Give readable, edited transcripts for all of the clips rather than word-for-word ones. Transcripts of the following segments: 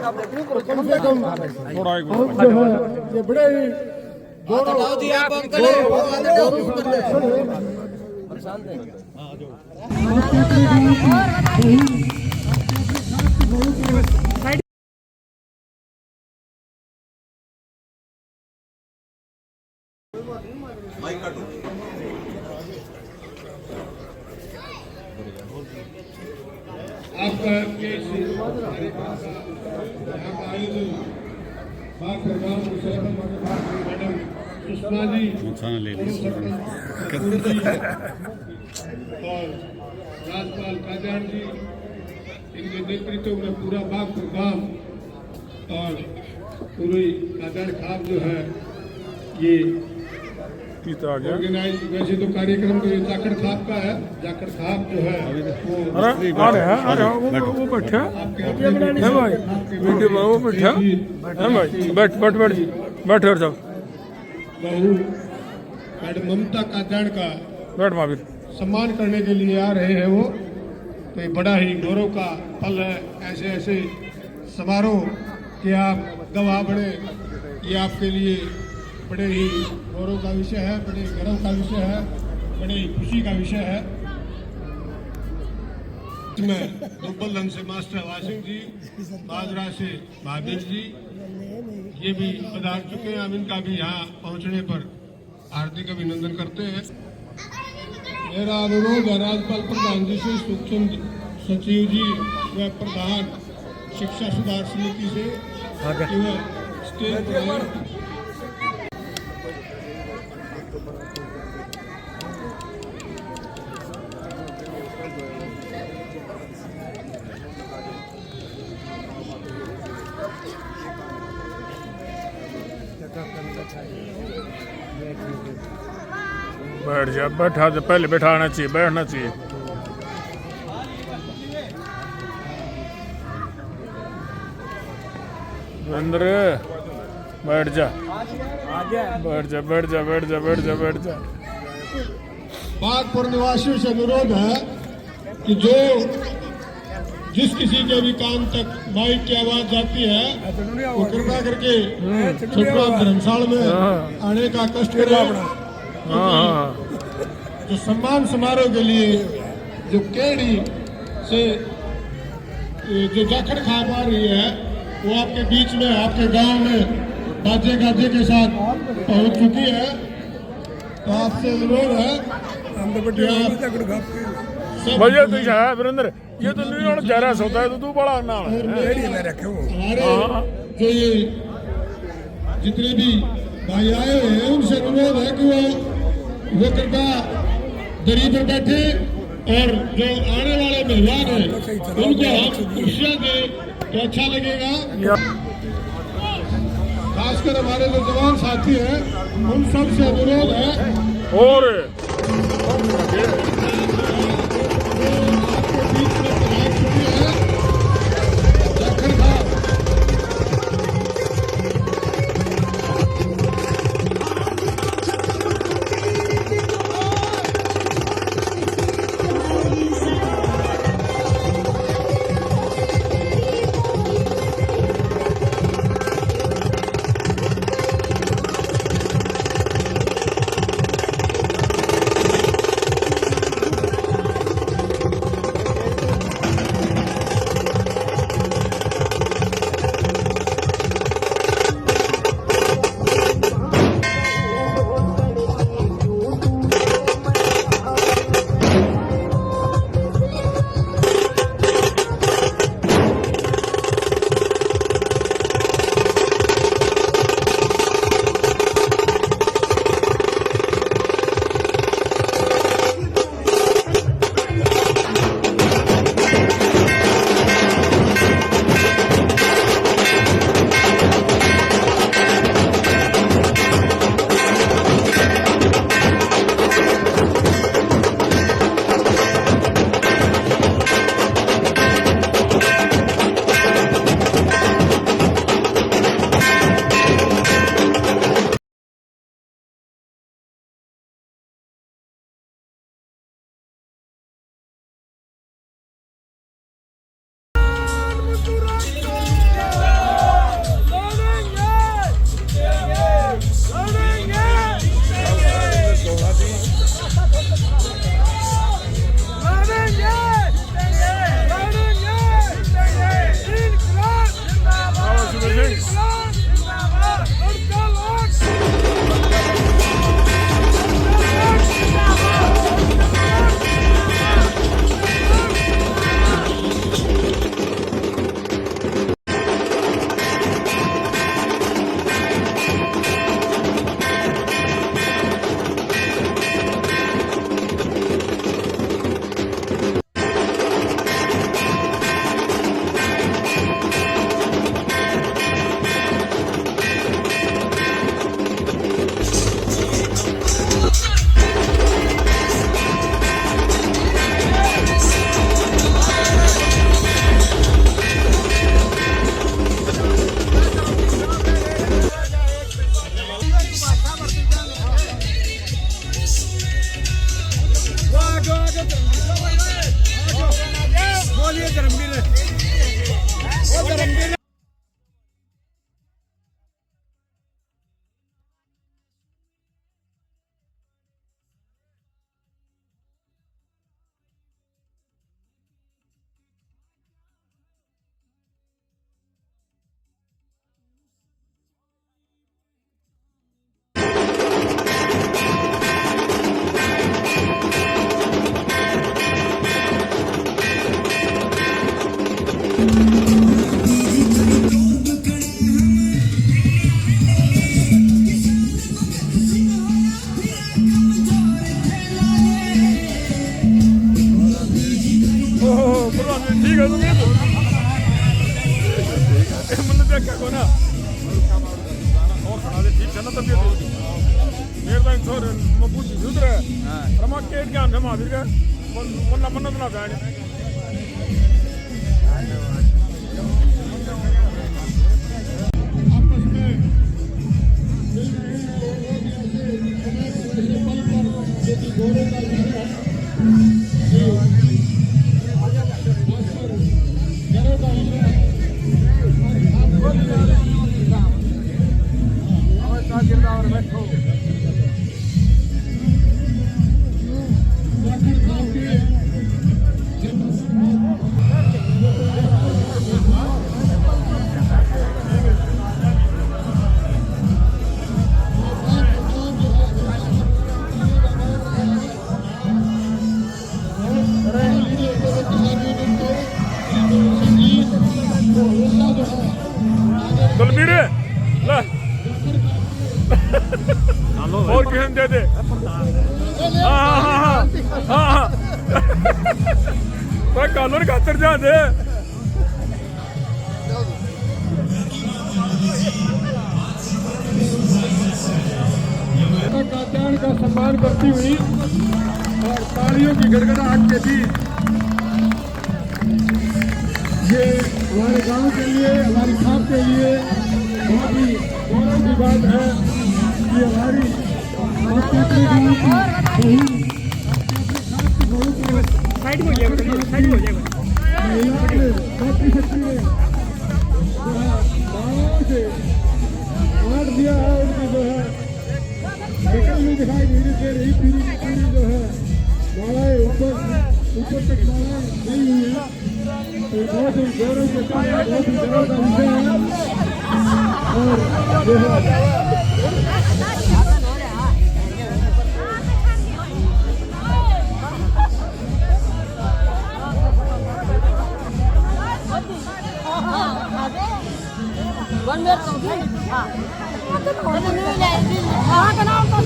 कम से कम थोड़ा ये बड़े ही आपका मैडम सुषमा जी और राजपाल काजान जी, इनके नेतृत्व में पूरा बाग प्रोग्राम और पूरी काजान खाप जो है ये ऑर्गेनाइज। वैसे तो कार्यक्रम तो ये जाखड़ खाप का है, जाखड़ खाप जो है वो बैठा है भाई, वीडियो वो बैठा है भाई, बैठ बैठ बैठ बैठ और जाओ। बहू मैडम ममता काजान का बैठ महावीर सम्मान करने के लिए आ रहे हैं वो, तो ये बड़ा ही गौरव का पल है। ऐसे ऐसे समारोह के आप गवाह बने, ये आपके लिए बड़े ही गौरव का विषय है, बड़े गर्व का विषय है, बड़े ही खुशी का विषय है। इसमें दुब्बलगंज से मास्टर वासिम जी, बाजरा से भावेश जी ये भी पधार चुके हैं। हम इनका भी यहाँ पहुँचने पर हार्दिक अभिनंदन करते हैं। मेरा अनुरोध है राज्यपाल प्रधान जी से, सूक्ष्म सचिव जी व प्रधान शिक्षा सुधार समिति से कि वह स्टेज पर बैठ जा, बैठा तो पहले बैठाना चाहिए, बैठना चाहिए। वीरेंद्र बैठ जा, बैठ जा, बैठ जा, बैठ जा, बैठ जा, बैठ जा। बागपुर निवासियों से अनुरोध है कि जो जिस किसी के भी कान तक माइक की आवाज जाती है वो कृपया करके छठवा धर्मशाला में आने का कष्ट करें। जो सम्मान समारोह के लिए जो केड़ी से जो जाखड़ खाप आ रही है वो आपके बीच में, आपके गांव में बाजे गाजे के साथ पहुंच चुकी है। तो आपसे अनुरोध है भैया तो है वीरेंद्र, ये तो नहीं और जहरस होता है तो तू बड़ा नाम है। हमारे जो ये जितने भी भाई आए हुए हैं उनसे अनुरोध है कि वो कृपया दरी पर बैठे और जो आने वाले मेहमान हैं उनको हम खुशियाँ दें तो अच्छा लगेगा। खासकर हमारे जो जवान साथी हैं उन सब से अनुरोध है और क्या को ना और सुना दे ठीक है ना तबीयत मेरे तो इंसोर मबूत जुद रहा है रमा केट ज्ञान से माविर का वरना मन्नत ना बैठ आपस में मिल रहे हैं और एक ऐसे पल पर जो कि घोड़े का विषय है घरों का विषय है बैठो दलबीर ले और किहन दे दे हाँ कॉलर खातर जा दे कात्यायन का सम्मान करती हुई और तालियों की गड़गड़ाहट के बीच ये हमारे गांव के लिए हमारी खाप के लिए बहुत ही गौरव की बात है कि हमारी साइड में हो जाएगा साइड में हो जाएगा मातृ शक्ति ने गाँव से आठ दिया है उनकी जो है निकल नहीं दिखाई दे रही पूरी की पूरी जो है मालाएं ऊपर तक मालाएं नहीं हुई है तो बहुत ही गौरव के साथ बहुत ही गौरव का विषय है और जो है वन मिनट तो हां तो नहीं जाएगी हां का नाम तो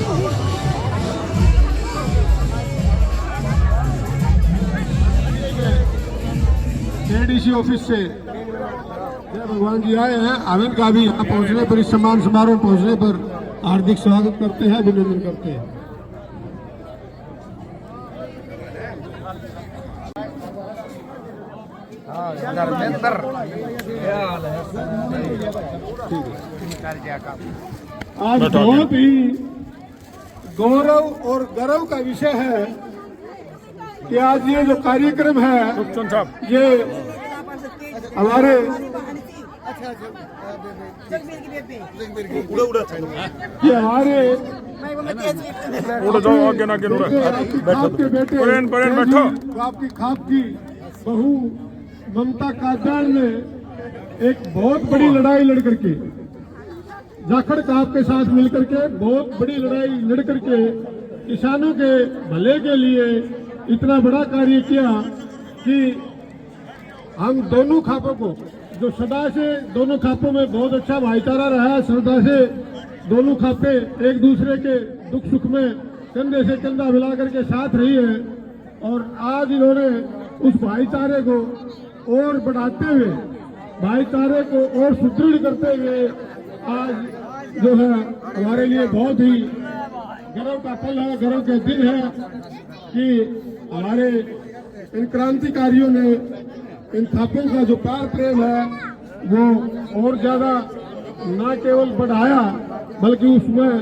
एडीसी ऑफिस से जय भगवान जी आए हैं आमिर का भी यहाँ पहुँचने पर इस सम्मान समारोह पहुँचने पर हार्दिक स्वागत करते हैं अभिनंदन करते हैं। आज बहुत ही गौरव और गर्व का विषय है कि आज ये जो कार्यक्रम है ये हमारे आपके बेटे बैठो आपकी खाप की बहू ममता कात्यायन ने एक बहुत बड़ी लड़ाई लड़ करके जाखड़ काप के साथ मिलकर के बहुत बड़ी लड़ाई लड़ करके किसानों के भले के लिए इतना बड़ा कार्य किया कि हम दोनों खापों को जो सदा से दोनों खापों में बहुत अच्छा भाईचारा रहा है, सदा से दोनों खापे एक दूसरे के दुख सुख में कंधे से कंधा मिला करके साथ रही है और आज इन्होंने उस भाईचारे को और बढ़ाते हुए भाईचारे को और सुदृढ़ करते हुए आज जो है हमारे लिए बहुत ही गर्व का पल है, गर्व के दिन है कि हमारे इन क्रांतिकारियों ने इन खापों का जो प्यार प्रेम है वो और ज्यादा न केवल बढ़ाया बल्कि उसमें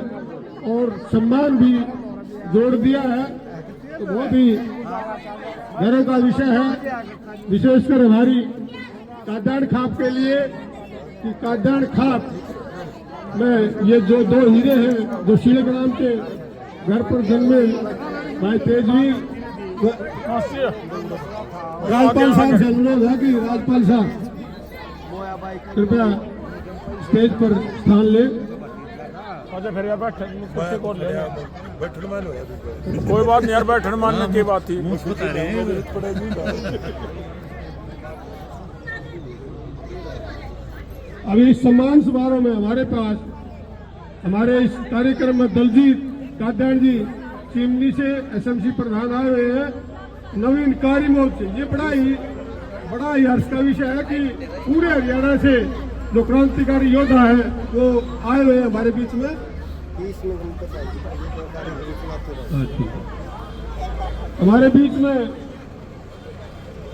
और सम्मान भी जोड़ दिया है। तो बहुत ही गर्व का विषय है विशेषकर हमारी कात्यायन खाप के लिए कि कात्यायन खाप में ये जो दो हीरे हैं जो शीले नाम के घर पर जन्मे भाई तेजवीर राजपाल साहब से अनुरोध है कि राजपाल साहब कृपया स्टेज पर स्थान ले। कोई बात नहीं यार बैठन मानने की बात थी। अभी इस सम्मान समारोह में हमारे पास हमारे इस कार्यक्रम में दलजीत कात्यायन जी चिमनी से एसएमसी प्रधान आए हुए हैं, नवीन कारीमोल से। ये बड़ा ही हर्ष का विषय है कि पूरे हरियाणा से जो क्रांतिकारी योद्धा है वो आए हुए हैं हमारे बीच में। हमारे बीच में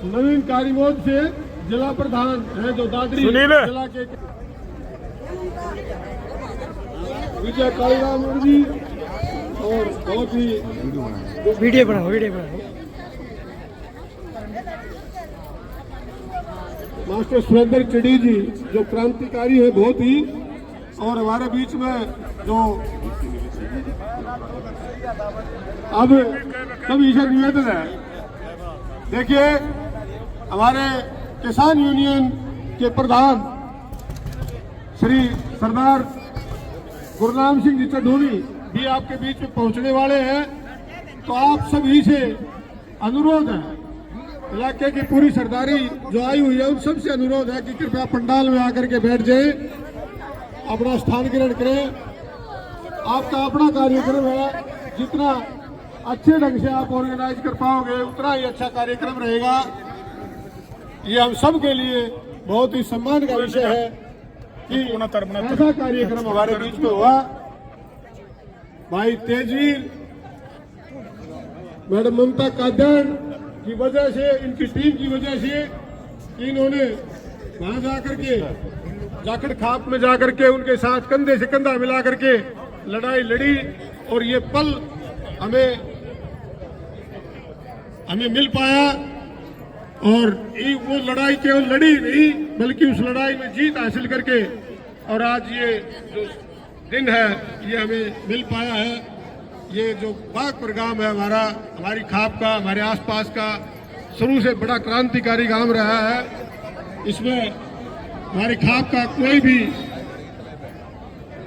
नवीन कारीमोद से जिला प्रधान है जो दादरी जिला के विजय कालीराम जी, और बहुत ही वीडियो बनाओ मास्टर सुरेंद्र चिड़ी जी जो क्रांतिकारी है बहुत ही, और हमारे बीच में जो अब सभी से निवेदन है, देखिए हमारे किसान यूनियन के प्रधान श्री सरदार गुरनाम सिंह जी चढ़ोनी भी आपके बीच में पहुंचने वाले हैं। तो आप सभी से अनुरोध है, इलाके की पूरी सरदारी जो आई हुई है उन सबसे अनुरोध है कि कृपया पंडाल में आकर के बैठ जाएं, अपना स्थान ग्रहण करें। आपका अपना कार्यक्रम है, जितना अच्छे ढंग से आप ऑर्गेनाइज कर पाओगे उतना ही अच्छा कार्यक्रम रहेगा। ये हम सब के लिए बहुत ही सम्मान का विषय है कि ऐसा कार्यक्रम हमारे बीच में हुआ। भाई तेजवीर, मैडम ममता कादन की वजह से, इनकी टीम की वजह से इन्होंने वहां जाकर के जाखड़ खाप में जाकर के उनके साथ कंधे से कंधा मिला करके लड़ाई लड़ी, और ये पल हमें मिल पाया। और वो लड़ाई केवल लड़ी नहीं बल्कि उस लड़ाई में जीत हासिल करके, और आज ये जो दिन है ये हमें मिल पाया है। ये जो बागपुर गांव है हमारा, हमारी खाप का, हमारे आसपास का शुरू से बड़ा क्रांतिकारी गांव रहा है। इसमें हमारे खाप का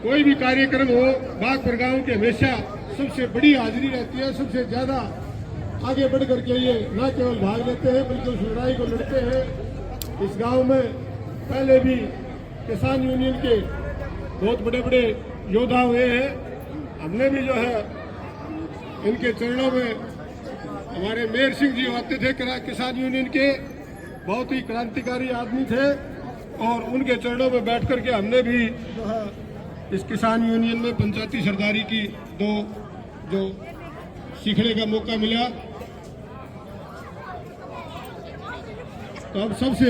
कोई भी कार्यक्रम हो, बागपुर गांव के हमेशा सबसे बड़ी हाजिरी रहती है, सबसे ज्यादा आगे बढ़ करके ये न केवल भाग लेते हैं बल्कि उस लड़ाई को लड़ते हैं। इस गांव में पहले भी किसान यूनियन के बहुत बड़े बड़े योद्धा हुए हैं। हमने भी जो है इनके चरणों में, हमारे मेयर सिंह जी आते थे किसान यूनियन के, बहुत ही क्रांतिकारी आदमी थे, और उनके चरणों में बैठ करके हमने भी जो है इस किसान यूनियन में पंचायती सरदारी की जो सीखने का मौका मिला। तो अब सबसे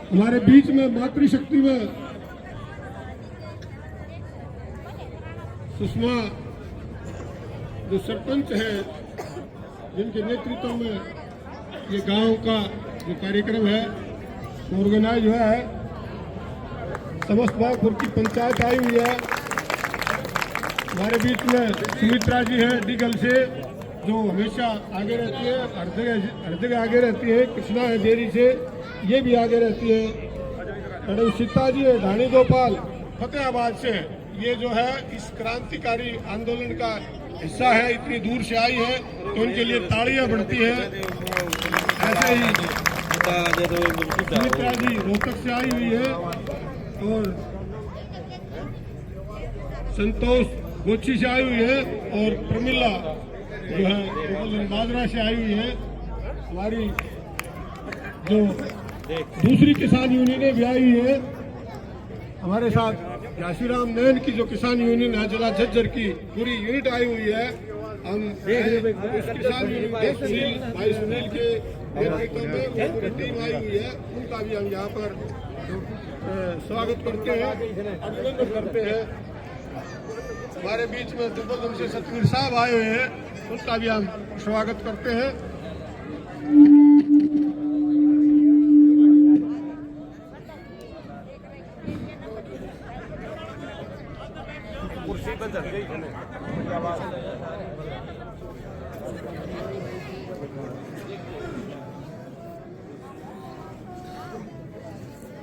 हमारे बीच में मातृशक्ति में सुषमा जो सरपंच है, जिनके नेतृत्व में ये गांव का जो कार्यक्रम है ऑर्गेनाइज हुआ है, समस्त बागपुर की पंचायत आई हुई है। हमारे बीच में सुमित्रा जी है डीगल से, जो हमेशा आगे रहती है, हर जगह आगे रहती है। कृष्णा है देरी से, ये भी आगे रहती है। मैडम सीता जी है ढाणी गोपाल फतेहाबाद से, ये जो है इस क्रांतिकारी आंदोलन का हिस्सा है, इतनी दूर से आई है तो उनके लिए तालियां बढ़ती है। ऐसे ही सुमित्रा जी रोहतक से आई हुई है, और संतोष गोची से आई हुई है, और प्रमिला जो है बाजरा से आई हुई है। हमारी जो दूसरी किसान यूनियन भी आई हुई है हमारे साथ। याशीराम नैन की जो किसान यूनियन है जिला झज्जर की पूरी यूनिट आई हुई है। हम इस किसान यूनियन भाई सुनील के नेतृत्व में वो पूरी टीम आई हुई है, उनका भी हम यहाँ पर स्वागत करते हैं, अभिनंदन करते हैं। हमारे बीच में दुर्बल से सतवीर साहब आए हुए हैं, उनका भी हम स्वागत करते हैं।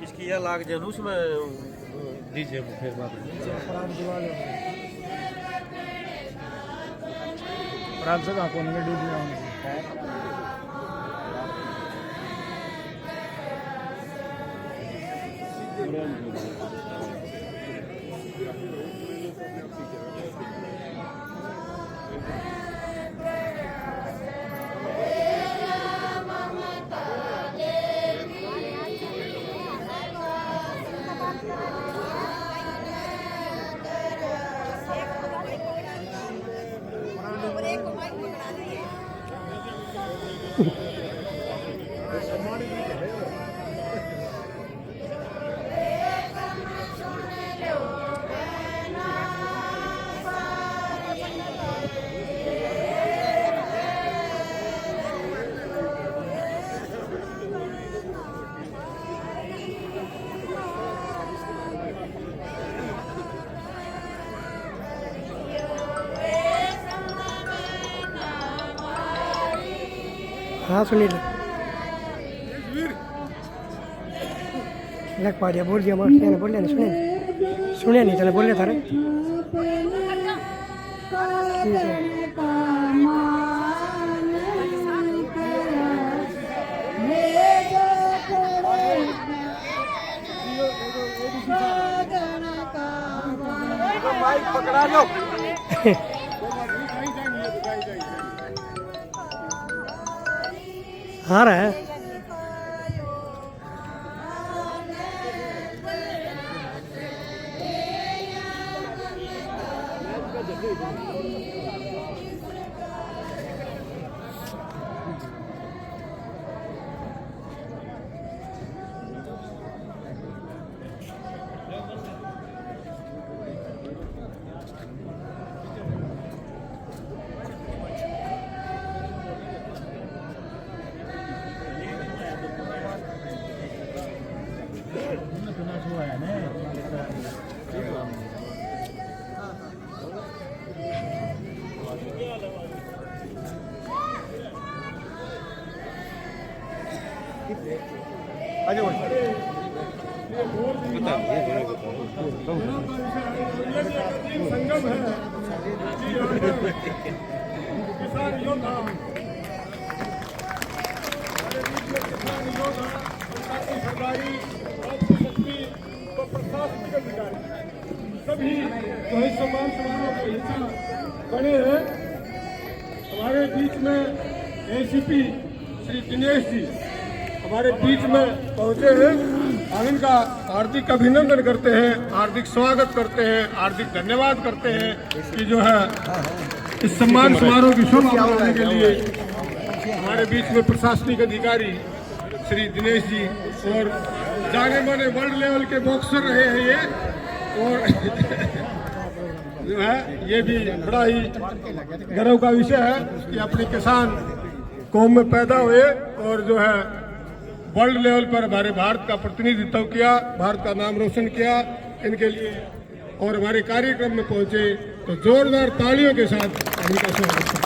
इसकी यह लाग जुलूस में दीजिए फिर प्रांत से कौन हाँ सुनील लग पा दिया बोल दिया मास्टर ने बोल लिया नहीं सुने नहीं चले बोल रहे थारे पकड़ा लो हाँ रहा है संगम है किसान योद्धा सरकारी शक्ति व प्रशासनिक अधिकारी सभी जो है सम्मान समारोह का हिस्सा बने हैं। हमारे बीच में एसीपी श्री दिनेश जी हमारे बीच में पहुंचे हैं। हम इनका हार्दिक अभिनंदन करते हैं, हार्दिक स्वागत करते हैं, हार्दिक धन्यवाद करते हैं कि जो है इस सम्मान समारोह की शोभा बढ़ाने के लिए हमारे बीच में प्रशासनिक अधिकारी श्री दिनेश जी और जाने माने वर्ल्ड लेवल के बॉक्सर रहे हैं ये, और जो है ये भी बड़ा ही गर्व का विषय है कि अपने किसान कौम में पैदा हुए और जो है वर्ल्ड लेवल पर हमारे भारत का प्रतिनिधित्व किया, भारत का नाम रोशन किया। इनके लिए और हमारे कार्यक्रम में पहुंचे तो जोरदार तालियों के साथ इनका स्वागत है।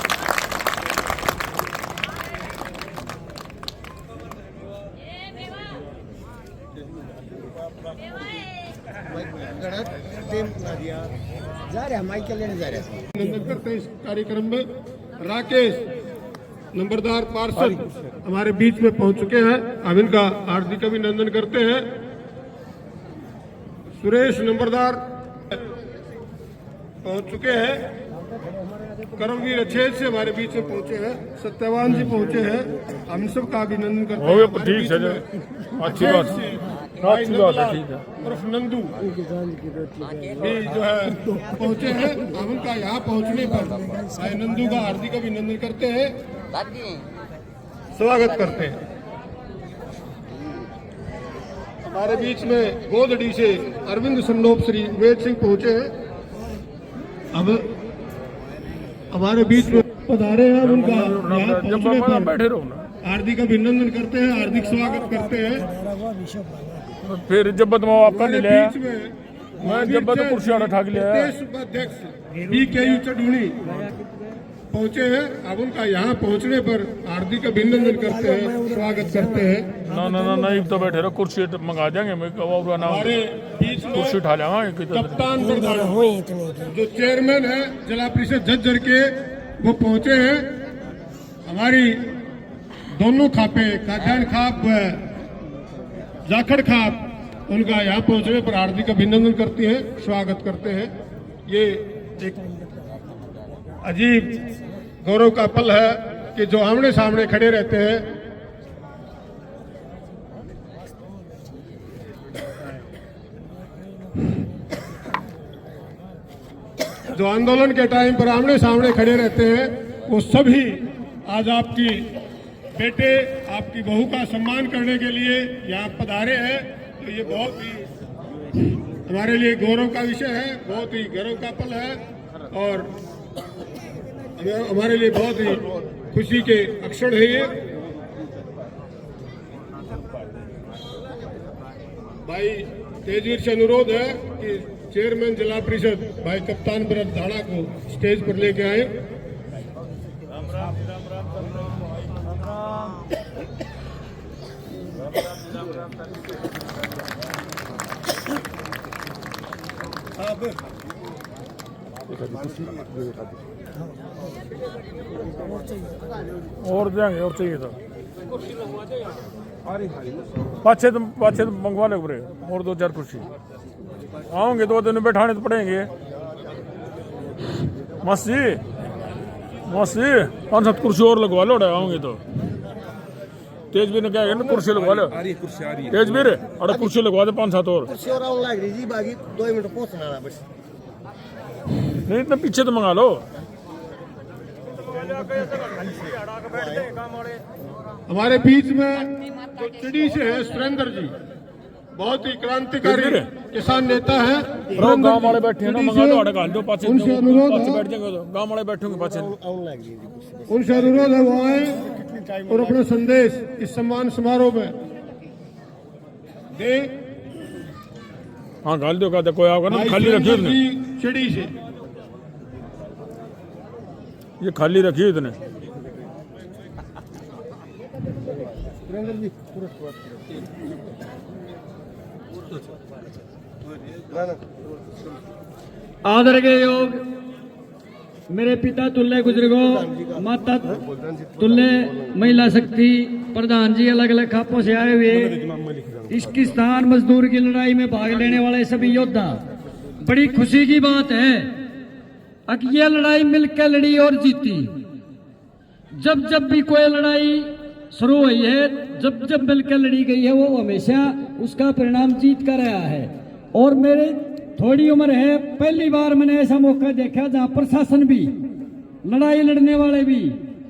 जा रहे माइक लेने जा रहे हैं। अभिनंदन करते हैं इस कार्यक्रम में। राकेश नंबरदार पार्षद हमारे बीच में पहुंच चुके हैं, हम इनका हार्दिक अभिनंदन करते हैं। सुरेश नंबरदार पहुंच चुके हैं। कर्मवीर अच्छेद से हमारे बीच में पहुंचे हैं। सत्यवान जी पहुंचे हैं, हम सबका अभिनंदन करते हैं। ठीक है, अच्छी बात है, ठीक है। उर्फ नंदू भी जो है पहुंचे हैं, हम उनका यहाँ पहुंचने पर भाई नंदू का हार्दिक अभिनंदन करते हैं, स्वागत करते हैं। हमारे बीच में गोदड़ी से अरविंद संडोप श्री वेद सिंह पहुंचे हैं। अब हमारे बीच में पधारे हैं, उनका यहाँ पहुंचने पर बैठे रहो ना, हार्दिक अभिनंदन करते हैं, हार्दिक स्वागत करते हैं। फिर जब बदमाव आपका नहीं लिया, बीच में मैं जब बद कुर्सी वाला ठग लिया, प्रदेश उपाध्यक्ष BKU चढ़ूनी पहुंचे हैं। अब उनका यहाँ पहुंचने पर हार्दिक अभिनंदन करते हैं, स्वागत करते हैं। ना ना ना नहीं तो बैठे रहो, कुर्सी मंगा देंगे, मैं हमारे बीच में कुर्सी उठा लेंगे। कप्तान जो चेयरमैन है जिला परिषद झज्जर के, वो पहुंचे हैं। हमारी दोनों खापे काठान खाप व जाखड़ खाप, उनका यहाँ पहुंचने पर हार्दिक अभिनंदन करते हैं, स्वागत करते हैं। ये एक अजीब गौरव का पल है कि जो आमने सामने खड़े रहते हैं, जो आंदोलन के टाइम पर आमने सामने खड़े रहते हैं, वो सभी आज आपकी बेटे आपकी बहू का सम्मान करने के लिए यहाँ पधारे हैं, तो ये बहुत ही हमारे लिए गौरव का विषय है, बहुत ही गर्व का पल है और हमारे लिए बहुत ही खुशी के अक्षर है ये। भाई तेजवीर से अनुरोध है कि चेयरमैन जिला परिषद भाई कप्तान भरत धाड़ा को स्टेज पर लेके आए। और देंगे और चाहिए था पाँच छः मंगवा ले पूरे और 2-4 कुर्सी आओगे 2 दिन बैठाने तो पड़ेंगे। मस्सी 5-7 कुर्सी और लगवा लो आओगे तो। तेजवीर ने क्या है ना कुर्सी लगवा लो तेजवीर अरे कुर्सी लगवा दे 5-7 और बाकी 2 मिनट पहुंचना बस नहीं इतना पीछे तो मंगा लो। हमारे बीच में जो चिड़ी से है सुरेंद्र जी, बहुत ही क्रांतिकारी किसान नेता है। गांव वाले बैठे हैं ना मंगा लो अड़का दो पाँच उनसे अनुरोध है, बैठ जाएंगे तो गांव वाले बैठेंगे पाँच उनसे अनुरोध है वो आए और अपना संदेश इस सम्मान समारोह में दे। हाँ गाल दो का कोई आओगा ना खाली रखिए उसने चिड़ी से ये खाली रखिए इतने। आदर के योग मेरे पिता तुल्य बुजुर्गों, माता तुल्य महिला शक्ति प्रधान जी, अलग अलग खापों से आए हुए इस किसान मजदूर की लड़ाई में भाग लेने वाले सभी योद्धा, बड़ी खुशी की बात है कि ये लड़ाई मिलकर लड़ी और जीती। जब भी कोई लड़ाई शुरू हुई है, जब मिलकर लड़ी गई है, वो हमेशा उसका परिणाम जीत कर रहा है। और मेरे थोड़ी उम्र है, पहली बार मैंने ऐसा मौका देखा जहां प्रशासन भी, लड़ाई लड़ने वाले भी,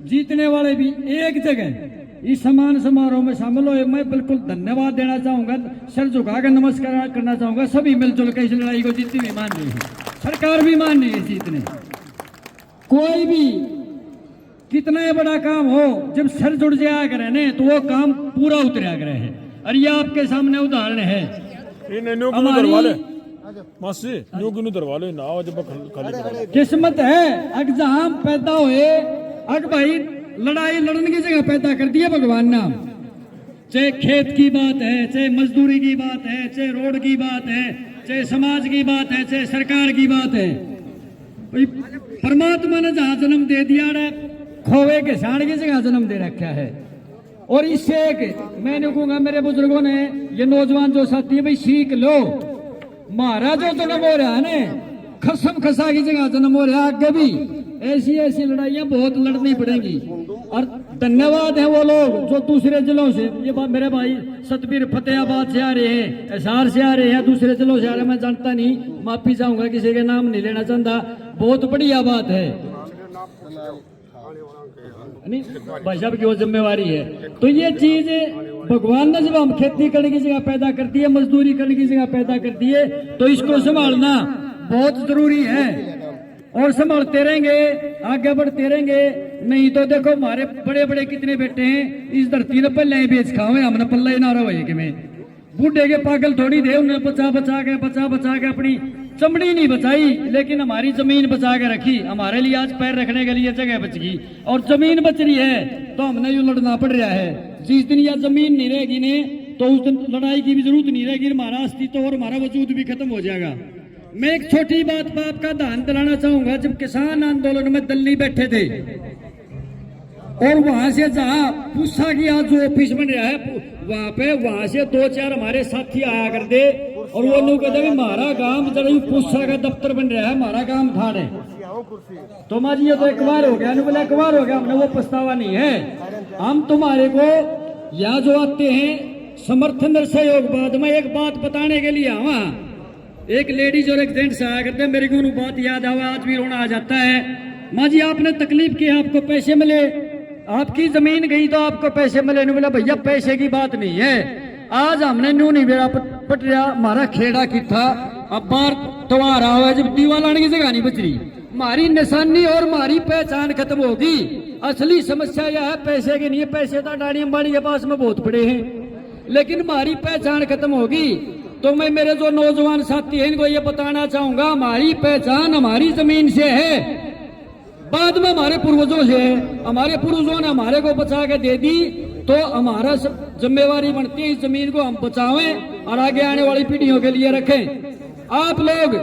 जीतने वाले भी एक जगह इस सम्मान समारोह में शामिल हुए। मैं बिल्कुल धन्यवाद देना चाहूंगा, सर झुकाकर नमस्कार करना चाहूंगा। सभी मिलजुल कर इस लड़ाई को जीतती हुई मान रही है, सरकार भी मान रही है जीतने। कोई भी कितना बड़ा काम हो, जब सर जुड़ जाया करे ने तो वो काम पूरा उतरा करे है। और ये आपके सामने उदाहरण है। किस्मत है अग जहां पैदा हुए, अग भाई लड़ाई लड़ने की जगह पैदा कर दिया भगवान ने। चाहे खेत की बात है, चाहे मजदूरी की बात है, चाहे रोड की बात है, चाहे समाज की बात है, चाहे सरकार की बात है, परमात्मा ने जहां जन्म दे दिया खोवे के साड़ की जगह जन्म दे रखा है। और इससे एक मैंने कहूंगा, मेरे बुजुर्गों ने, ये नौजवान जो साथी है भाई सीख लो, महाराज जो जन्म हो रहा है ना, खसम खसा की जगह जन्म हो रहा है। आगे भी ऐसी लड़ाइयां बहुत लड़नी पड़ेंगी। और धन्यवाद है वो लोग जो दूसरे जिलों से, ये मेरे भाई सतबीर फतेहाबाद से आ रहे हैं, एसआर से आ रहे हैं, दूसरे जिलों से आ रहे हैं, मैं जानता नहीं, माफी चाहूंगा, किसी के नाम नहीं लेना चाहता। बहुत बढ़िया बात है, नहीं भाई साहब की वो जिम्मेवारी है। तो ये चीज भगवान ने जब हम खेती करने की जगह पैदा कर दी है, मजदूरी करने की जगह पैदा कर दी है, तो इसको संभालना बहुत जरूरी है। और संभालते रहेंगे, आगे बढ़ते रहेंगे। नहीं तो देखो हमारे बड़े बड़े कितने बेटे हैं इस धरती ने पल्ले बेच खाओ, हमने पल्ला ही ना रहा कि मैं बूढ़े के पागल थोड़ी थे, उन्हें बचा के अपनी चमड़ी नहीं बचाई, लेकिन हमारी जमीन बचा के रखी। हमारे लिए आज पैर रखने के लिए जगह बच गई और जमीन बच रही है, तो हमने यूं लड़ना पड़ रहा है। जिस दिन यह जमीन नहीं रहेगी ने, तो उस दिन लड़ाई की भी जरूरत नहीं रहेगी, हमारा अस्तित्व और हमारा वजूद भी खत्म हो जाएगा। मैं एक छोटी बात पर आपका ध्यान दिलाना चाहूंगा। जब किसान आंदोलन में दिल्ली बैठे थे और वहां से जहां पूसा की आज जो ऑफिस बन रहा है वहां से 2-4 हमारे साथी आया करते और वो लोग कहते हमारा काम जरा पूसा का दफ्तर बन रहा है, हमारा काम था है। तो माँ जी ये तो एक बार हो गया, बोला एक बार हो गया, हमने वो पछतावा नहीं है। हम तुम्हारे को यहाँ जो आते हैं समर्थन और सहयोग बाद में एक बात बताने के लिए आवा। एक लेडीज और एक जेंट्स आया करते, मेरे को बात याद आवा, आज भी रोना आ जाता है। माँ जी आपने तकलीफ की, आपको पैसे मिले, आपकी जमीन गई तो आपको पैसे मिले नहीं मिला, भैया पैसे की बात नहीं है। आज हमने न्यू नहीं बेड़ा पटरिया हमारा खेड़ा की था, अब बार तुम्हारा हुआ जब दीवार लाने की जगह नहीं बच रही, हमारी निशानी और हमारी पहचान खत्म होगी। असली समस्या यह है पैसे की नहीं है, पैसे तो अडानी अंबानी के पास में बहुत पड़े हैं, लेकिन हमारी पहचान खत्म होगी। तो मैं मेरे जो नौजवान साथी हैं इनको ये बताना चाहूंगा, हमारी पहचान हमारी जमीन से है, बाद में हमारे पूर्वजों से है। हमारे पूर्वजों ने हमारे को बचा के दे दी, तो हमारा जिम्मेवारी बनती है इस जमीन को हम बचावें और आगे आने वाली पीढ़ियों के लिए रखें। आप लोग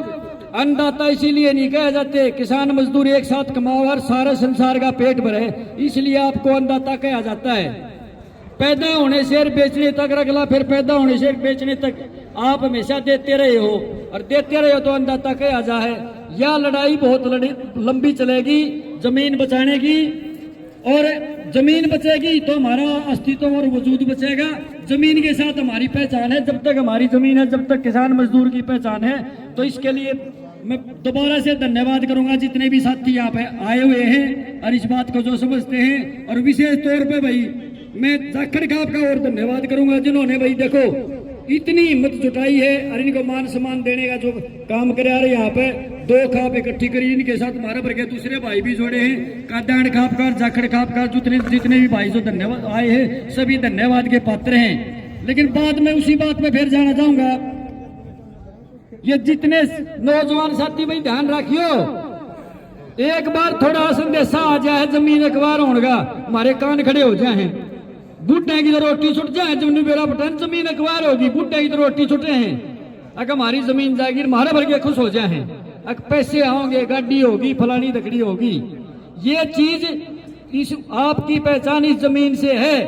अन्नदाता इसीलिए नहीं कहे जाते, किसान मजदूर एक साथ कमाओ और सारे संसार का पेट भरे, इसलिए आपको अन्नदाता कहा जाता है। पैदा होने से और बेचने तक रखला, फिर पैदा होने से बेचने तक आप हमेशा देते रहे हो, और देते रहे हो तो अन्नदाता कहा जा है। यह लड़ाई बहुत लंबी चलेगी जमीन बचाने की, और जमीन बचेगी तो हमारा अस्तित्व और वजूद बचेगा। जमीन के साथ हमारी पहचान है, जब तक हमारी जमीन है, जब तक किसान मजदूर की पहचान है। तो इसके लिए मैं दोबारा से धन्यवाद करूंगा जितने भी साथी यहाँ पे आए हुए हैं और इस बात को जो समझते हैं, और विशेष तौर पे भाई मैं जाखड़ खाप का और धन्यवाद करूंगा जिन्होंने भाई देखो इतनी हिम्मत जुटाई है और इनको मान सम्मान देने का जो काम करे आ रहे यहाँ पे 2 खाप इकट्ठी करी, इनके साथ हमारे भर के दूसरे भाई भी जोड़े हैं, कादान खापकार जाखड़ खापकार जितने भी भाई जो धन्यवाद आए हैं सभी धन्यवाद के पात्र हैं। लेकिन बाद में उसी बात में फिर जाना चाहूंगा, ये जितने नौजवान साथी भाई ध्यान रखियो, एक बार थोड़ा संदेशा आ जाए जमीन अखबार होगा हमारे कान खड़े हो जाए, बुढ़े की तो रोटी छुट जाए, जब बेड़ा बटन जमीन अखबार होगी बुढ़े की तो रोटी छुटे हैं। अगर हमारी जमीन जाएगी हमारे भर के खुश हो जाए, अगर पैसे आओगे गाड़ी होगी फलानी दकड़ी होगी, ये चीज इस आपकी पहचान इस जमीन से है।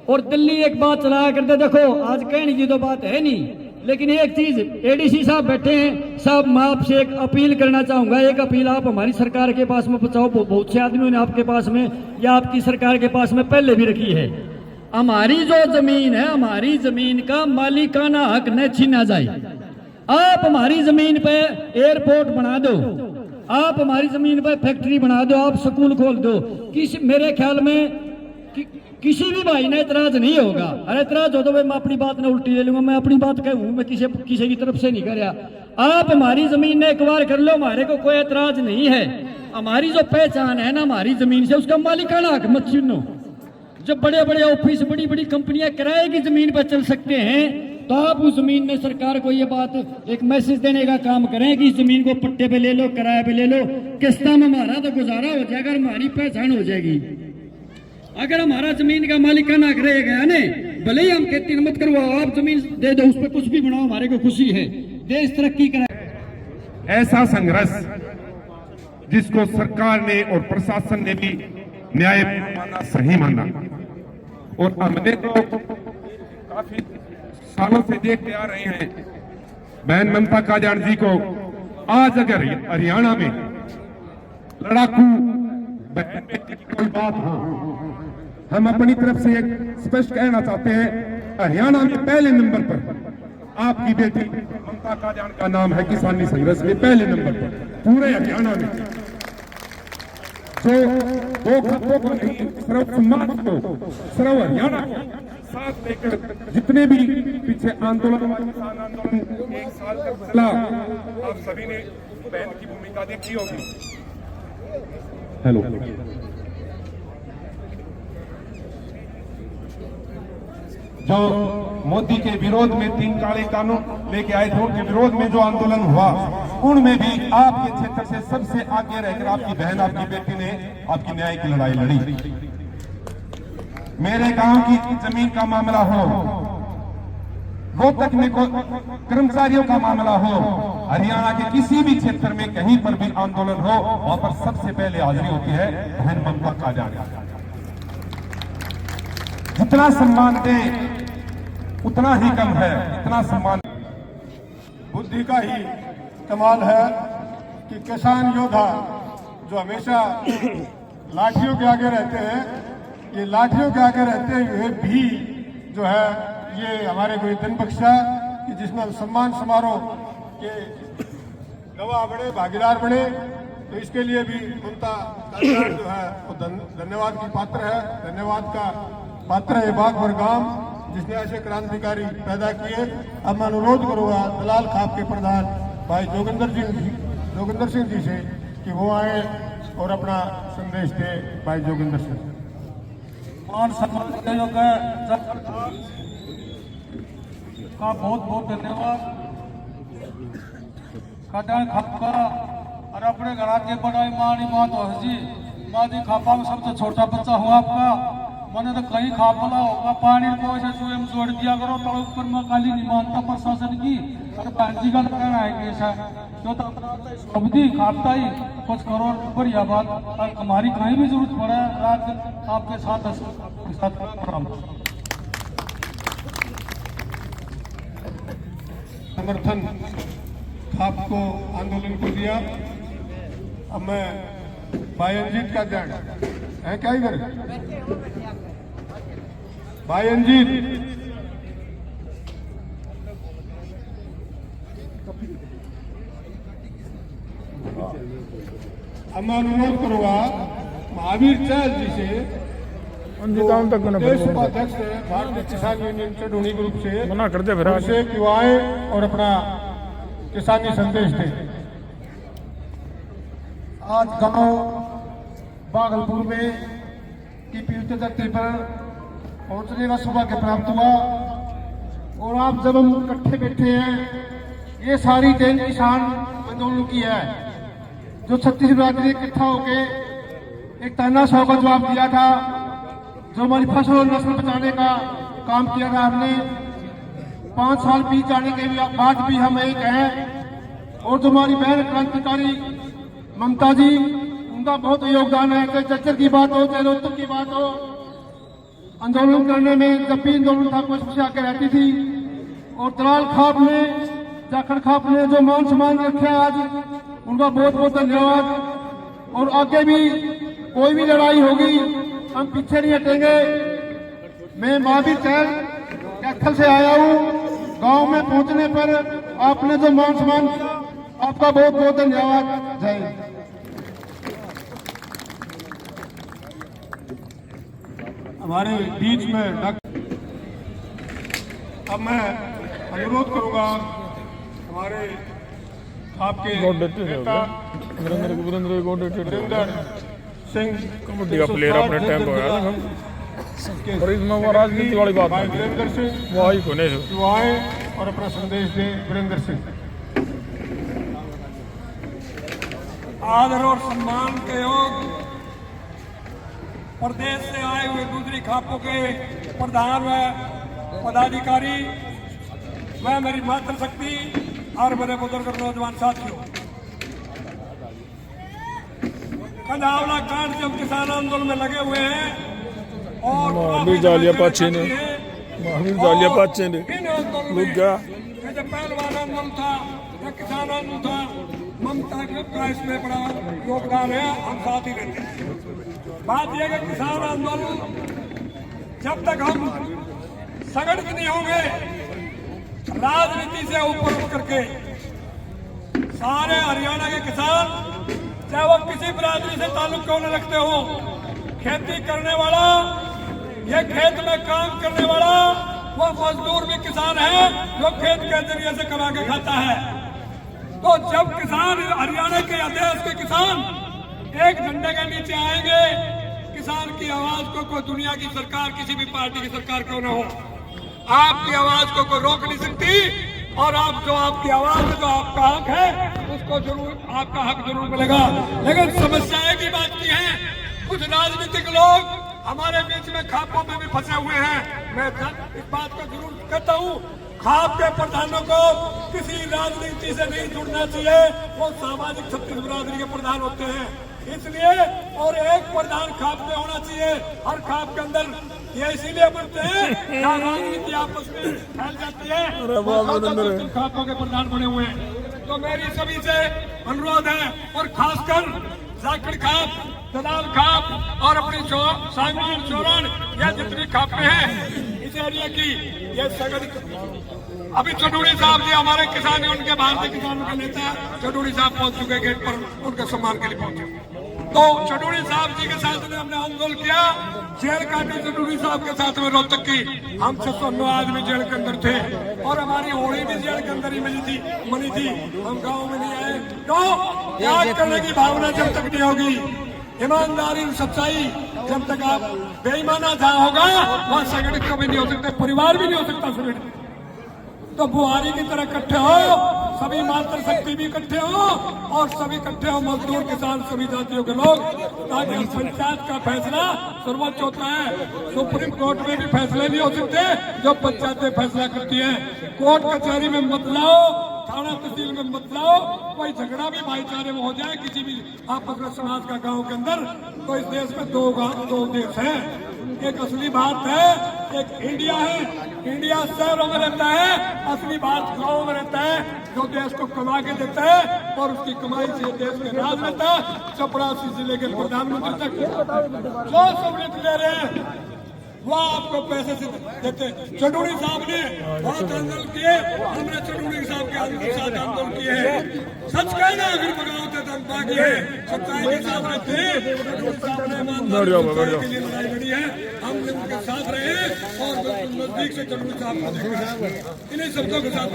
और दिल्ली एक बात चलाया करते, देखो आज कहने की तो बात है नहीं, लेकिन एक चीज एडीसी साहब बैठे हैं साहब, मैं आपसे एक अपील करना चाहूंगा, एक अपील आप हमारी सरकार के पास में पहुंचाओ। बहुत से आदमियों ने आपके पास में या आपकी सरकार के पास में पहले भी रखी है, हमारी जो जमीन है हमारी जमीन का मालिकाना हक न छीना जाए। आप हमारी जमीन पे एयरपोर्ट बना दो, आप हमारी जमीन पे फैक्ट्री बना दो, आप स्कूल खोल दो, मेरे ख्याल में किसी भी भाई ने इतराज नहीं होगा। अरे इतराज हो तो मैं अपनी बात न उल्टी ले लूंगा, मैं अपनी बात कहूँ, मैं किसी की तरफ से नहीं कर रहा। आप हमारी जमीन ने एक बार कर लो, हमारे को कोई एतराज नहीं है। हमारी जो पहचान है ना हमारी जमीन से, उसका मालिकाना हक मत छीनो। जब बड़े बड़े ऑफिस बड़ी बड़ी कंपनियां किराए की जमीन पर चल सकते हैं, तो आप उस जमीन में सरकार को ये बात एक मैसेज देने का काम करें कि इस जमीन को पट्टे पे ले लो, किराए पे ले लो, किस्ता में हमारा तो गुजारा हो जाएगा, हमारी पहचान हो जाएगी। अगर हमारा जमीन का मालिकाना हक रहेगा ने, भले ही हम खेती मत करवाओ, आप जमीन दे दो, उस पर कुछ भी बनाओ, हमारे को खुशी है, देश तरक्की कराए। ऐसा संघर्ष जिसको सरकार ने और प्रशासन ने भी न्याय माना, सही माना, और हमने तो काफी सालों से देखते आ रहे हैं बहन ममता काजान जी को। आज अगर हरियाणा में लड़ाकू बहन बेटी की कोई बात हो, हम अपनी तरफ से एक स्पष्ट कहना चाहते हैं, हरियाणा में पहले नंबर पर आपकी बेटी ममता काजान का नाम है किसानी संघर्ष में पहले नंबर पर पूरे हरियाणा में। जो 2 खतों को नहीं, सिर्फ समाज को, सिर्फ हरियाणा को साथ लेकर जितने भी पीछे आंदोलन किसान आंदोलन 1 साल तक चला, आप सभी ने बहन की भूमिका देखी होगी। हेलो, जो मोदी के विरोध में 3 काले कानून लेके आए थे, उनके विरोध में जो आंदोलन हुआ, उनमें भी आपके क्षेत्र से सबसे आगे रहकर आपकी बहन, आपकी बेटी ने आपकी न्याय की लड़ाई लड़ी। मेरे गांव की जमीन का मामला हो, रोहतक में कर्मचारियों का मामला हो, हरियाणा के किसी भी क्षेत्र में कहीं पर भी आंदोलन हो, वहां पर सबसे पहले हाजिरी होती है बहन ममता काजान। जितना सम्मान दे उतना ही कम है, इतना सम्मान। बुद्धि का ही कमाल है कि किसान योद्धा जो हमेशा लाठियों के आगे रहते हैं, ये लाठियों के आगे रहते हुए भी जो है ये हमारे को दिन बख्शा कि जिसमें सम्मान समारोह के गवाह बने, भागीदार बने। तो इसके लिए भी ममता कल्याण जो है वो धन्यवाद की पात्र है, धन्यवाद का पात्र है बागभर गांव जिसने ऐसे क्रांतिकारी पैदा किए। अब मैं अनुरोध करूंगा दलाल खाप के प्रधान भाई जोगिंदर सिंह जी से कि वो आए और अपना संदेश दे। भाई जोगिंदर सिंह। मान सम्मान का बहुत बहुत धन्यवाद। कटाई खापा और अपने घर के बनाई मानी माँ तो हसी मादी खापा में सबसे छोटा बच्चा हूँ आपका। मैंने तो कहीं खापला होगा पानी को ऐसे स्वयं जोड़ दिया करो तो ऊपर में काली नहीं मानता प्रशासन की और पांची का कहना है कि ऐसा जो तो अवधि खापता ही कुछ करो बढ़िया बात और हमारी कहीं भी जरूरत पड़े रात आपके साथ समर्थन खाप को आंदोलन को दिया। अब मैं भाई अंजीत का ध्यान है क्या इधर भाई अंजीत अब मैं अनुरोध करूंगा महावीर चहल जी से देश उपाध्यक्ष है भारतीय किसान यूनियन से ढूंढी ग्रुप से मना करते फिर उनसे क्यों आए और अपना किसानी संदेश दें। आज गांव भागलपुर में की पीड़ित धरती पर पहुंचने का सौभाग्य प्राप्त हुआ और आप जब हम इकट्ठे बैठे हैं ये सारी देन किसान आंदोलन की है जो छत्तीसगढ़ राज्य ने इकट्ठा होकर एक तानाशाह का जवाब दिया था, जो हमारी फसल और नस्ल बचाने का काम किया था। हमने 5 साल बीत जाने के बाद भी हम एक हैं और जो हमारी बहन क्रांतिकारी ममता जी उनका बहुत योगदान है। चाहे जज्जर की बात हो चाहे रोहतक की बात हो, आंदोलन करने में जब भी आंदोलन था कुछ खुशी आकर रहती थी। और दलाल खाप ने जाखड़ खाप ने जो मान सम्मान रखे आज उनका बहुत बहुत धन्यवाद। और आगे भी कोई भी लड़ाई होगी हम पीछे नहीं हटेंगे। मैं महावीर चहल कैथल से आया हूँ। गांव में पहुंचने पर आपने जो मान सम्मान आपका बहुत बहुत धन्यवाद। जय हिंद। हमारे बीच में अब मैं अनुरोध करूंगा हमारे आपके नेता वीरेंद्र सिंह कबड्डी का प्लेयर अपने टाइम पे आया था और इसमें वो राजनीति वाली बात भाई वीरेंद्र सिंह वो आई कोने से वो आए और अपना संदेश दें। वीरेंद्र सिंह। आदर और सम्मान के योग प्रदेश से आए हुए दूसरी खापों के प्रधान व पदाधिकारी, मैं मेरी मातृशक्ति और मेरे बुजुर्ग नौजवान साथियों, कदावला कांड जब किसान आंदोलन में लगे हुए हैं और महावीर जालिया पाचे ने लुट गया। जब पहलवान आंदोलन था या किसान आंदोलन था, ममता का इसमें बड़ा योगदान है, हम साथ ही रहते हैं। बात यह है कि किसान आंदोलन जब तक हम संगठित नहीं होंगे, राजनीति से ऊपर उठ करके सारे हरियाणा के किसान, चाहे वो किसी बिरादरी से ताल्लुक क्यों न रखते हो, खेती करने वाला, ये खेत में काम करने वाला, वो मजदूर भी किसान है जो खेत के जरिए से कमा के खाता है। तो जब किसान, हरियाणा के देश के किसान एक झंडे के नीचे आएंगे, किसान की आवाज को कोई दुनिया की सरकार, किसी भी पार्टी की सरकार क्यों न हो, आपकी आवाज को कोई रोक नहीं सकती। और आप जो आपकी आवाज है, जो आपका हक है, उसको जरूर, आपका हक जरूर मिलेगा। लेकिन समस्या एक ही बात की है, कुछ राजनीतिक लोग हमारे बीच में खापों में भी फंसे हुए हैं। मैं इस बात को जरूर कहता हूँ, खाप के प्रधानों को किसी राजनीति से नहीं जुड़ना चाहिए, वो सामाजिक छत्तीस बिरादरी के प्रधान होते हैं इसलिए, और एक प्रधान खाप में होना चाहिए। हर खाप के अंदर ये इसीलिए बनते हैं जहाँ राजनीति आपस में फैल जाती है, खापों के प्रधान बने हुए हैं। तो मेरी सभी से अनुरोध है, और खासकर जाखड़ खाप, दलाल खाप और अपनी सामान चोरण, यह जितनी खापें हैं, इसे एरिया की ये संगठित। अभी चटूड़ी साहब जी हमारे किसान यूनियन के भारतीय किसानों के नेता चटूड़ी साहब पहुंच चुके गेट पर, उनके सम्मान के लिए पहुंचे। तो चटूड़ी साहब जी के साथ में हमने आंदोलन किया, जेल काटी चटूड़ी साहब के साथ में रोहतक की। हम 609 आदमी जेल के अंदर थे और हमारी होली भी जेल के अंदर ही मनी थी। हम गाँव में नहीं आए। तो याद करने की भावना जब तक नहीं होगी, ईमानदारी सच्चाई जब तक आप बेईमाना जहाँ होगा वहाँ संगठित कभी नहीं हो सकते, परिवार भी नहीं हो सकता संगठित। तो बुहारी की तरह इकट्ठे हो, सभी मातृशक्ति भी इकट्ठे हो और सभी इकट्ठे हो, मजदूर किसान सभी जातियों के लोग, ताकि पंचायत का फैसला सर्वोच्च होता है। सुप्रीम कोर्ट में भी फैसले नहीं हो सकते जो पंचायतें फैसला करती है। कोर्ट कचहरी में मत लाओ, थाना तहसील में मत लाओ, कोई झगड़ा भी भाईचारे में हो जाए किसी भी आपस में समाज का गांव के अंदर, तो इस देश में दो देश है। एक असली भारत है, एक इंडिया है। इंडिया शहरों में रहता है, असली भारत गाँव में रहता है, जो देश को कमा के देता है और उसकी कमाई से देश में राज रहता है। चपरासी जिले के प्रधानमंत्री तक जो सहूलियत ले रहे हैं वो आपको पैसे से देते। चटूड़ी साहब ने बहुत आंदोलन किए, हमने चटूड़ी साहब के साथ आंदोलन किए हैं। सच कहना अगर बगावत है तो हम बाकी है, सच्चाई के साथ रहते हैं। चटूड़ी साहब ने ईमानदारी के लिए लड़ाई लड़ी है, हम उनके साथ रहे और नजदीक से चटूड़ी साहब को देखे। इन्हीं शब्दों के साथ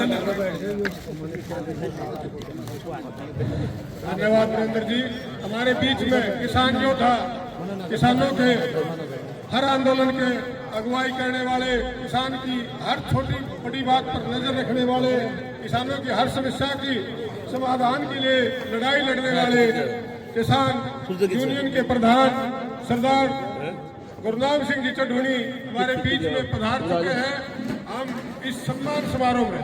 धन्यवाद नरेंद्र जी। हमारे बीच में किसान योद्धा, किसानों के हर आंदोलन के अगुवाई करने वाले, किसान की हर छोटी बड़ी बात पर नजर रखने वाले, किसानों की हर समस्या की समाधान के लिए लड़ाई लड़ने वाले किसान यूनियन के प्रधान सरदार गुरनाम सिंह जी चढ़ूनी हमारे बीच में पधार चुके हैं। हम इस सम्मान समारोह में,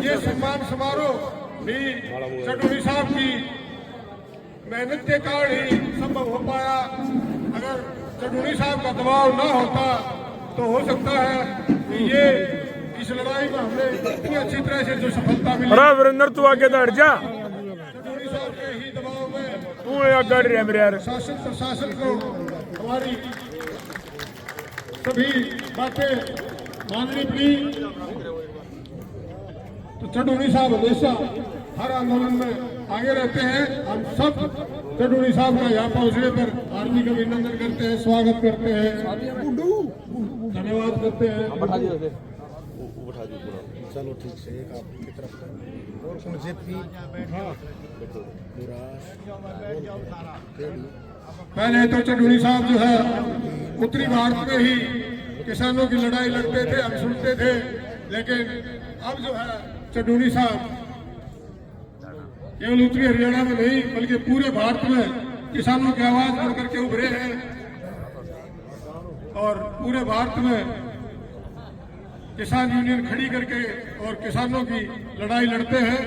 ये सम्मान समारोह भी चढ़ूनी साहब की मेहनत के कारण ही संभव हो पाया। अगर चटूड़ी साहब का दबाव न होता तो हो सकता है कि ये इस लड़ाई में हमने इतनी अच्छी तरह से जो सफलता मिली। अरे वीरेंद्र तू आगे बैठ जा, चटूड़ी साहब के ही दबाव में तू आगे रहे मेरे यार। शासन प्रशासन को हमारी सभी बातें माननी पड़ी। तो चटूड़ी साहब हमेशा हर आंदोलन में आगे रहते हैं। हम सब चटूड़ी साहब का यहाँ पहुँचने पर हार्दिक अभिनंदन करते हैं, स्वागत करते हैं, धन्यवाद करते हैं। चलो ठीक से एक आपकी तरफ और मुझे भी पहले तो चटूड़ी साहब जो है उत्तरी भारत में ही किसानों की लड़ाई लड़ते थे, हम सुनते थे, लेकिन अब जो है चटूड़ी साहब केवल उत्तरी हरियाणा में नहीं बल्कि पूरे भारत में किसानों की आवाज बढ़कर के उभरे हैं और पूरे भारत में किसान यूनियन खड़ी करके और किसानों की लड़ाई लड़ते हैं।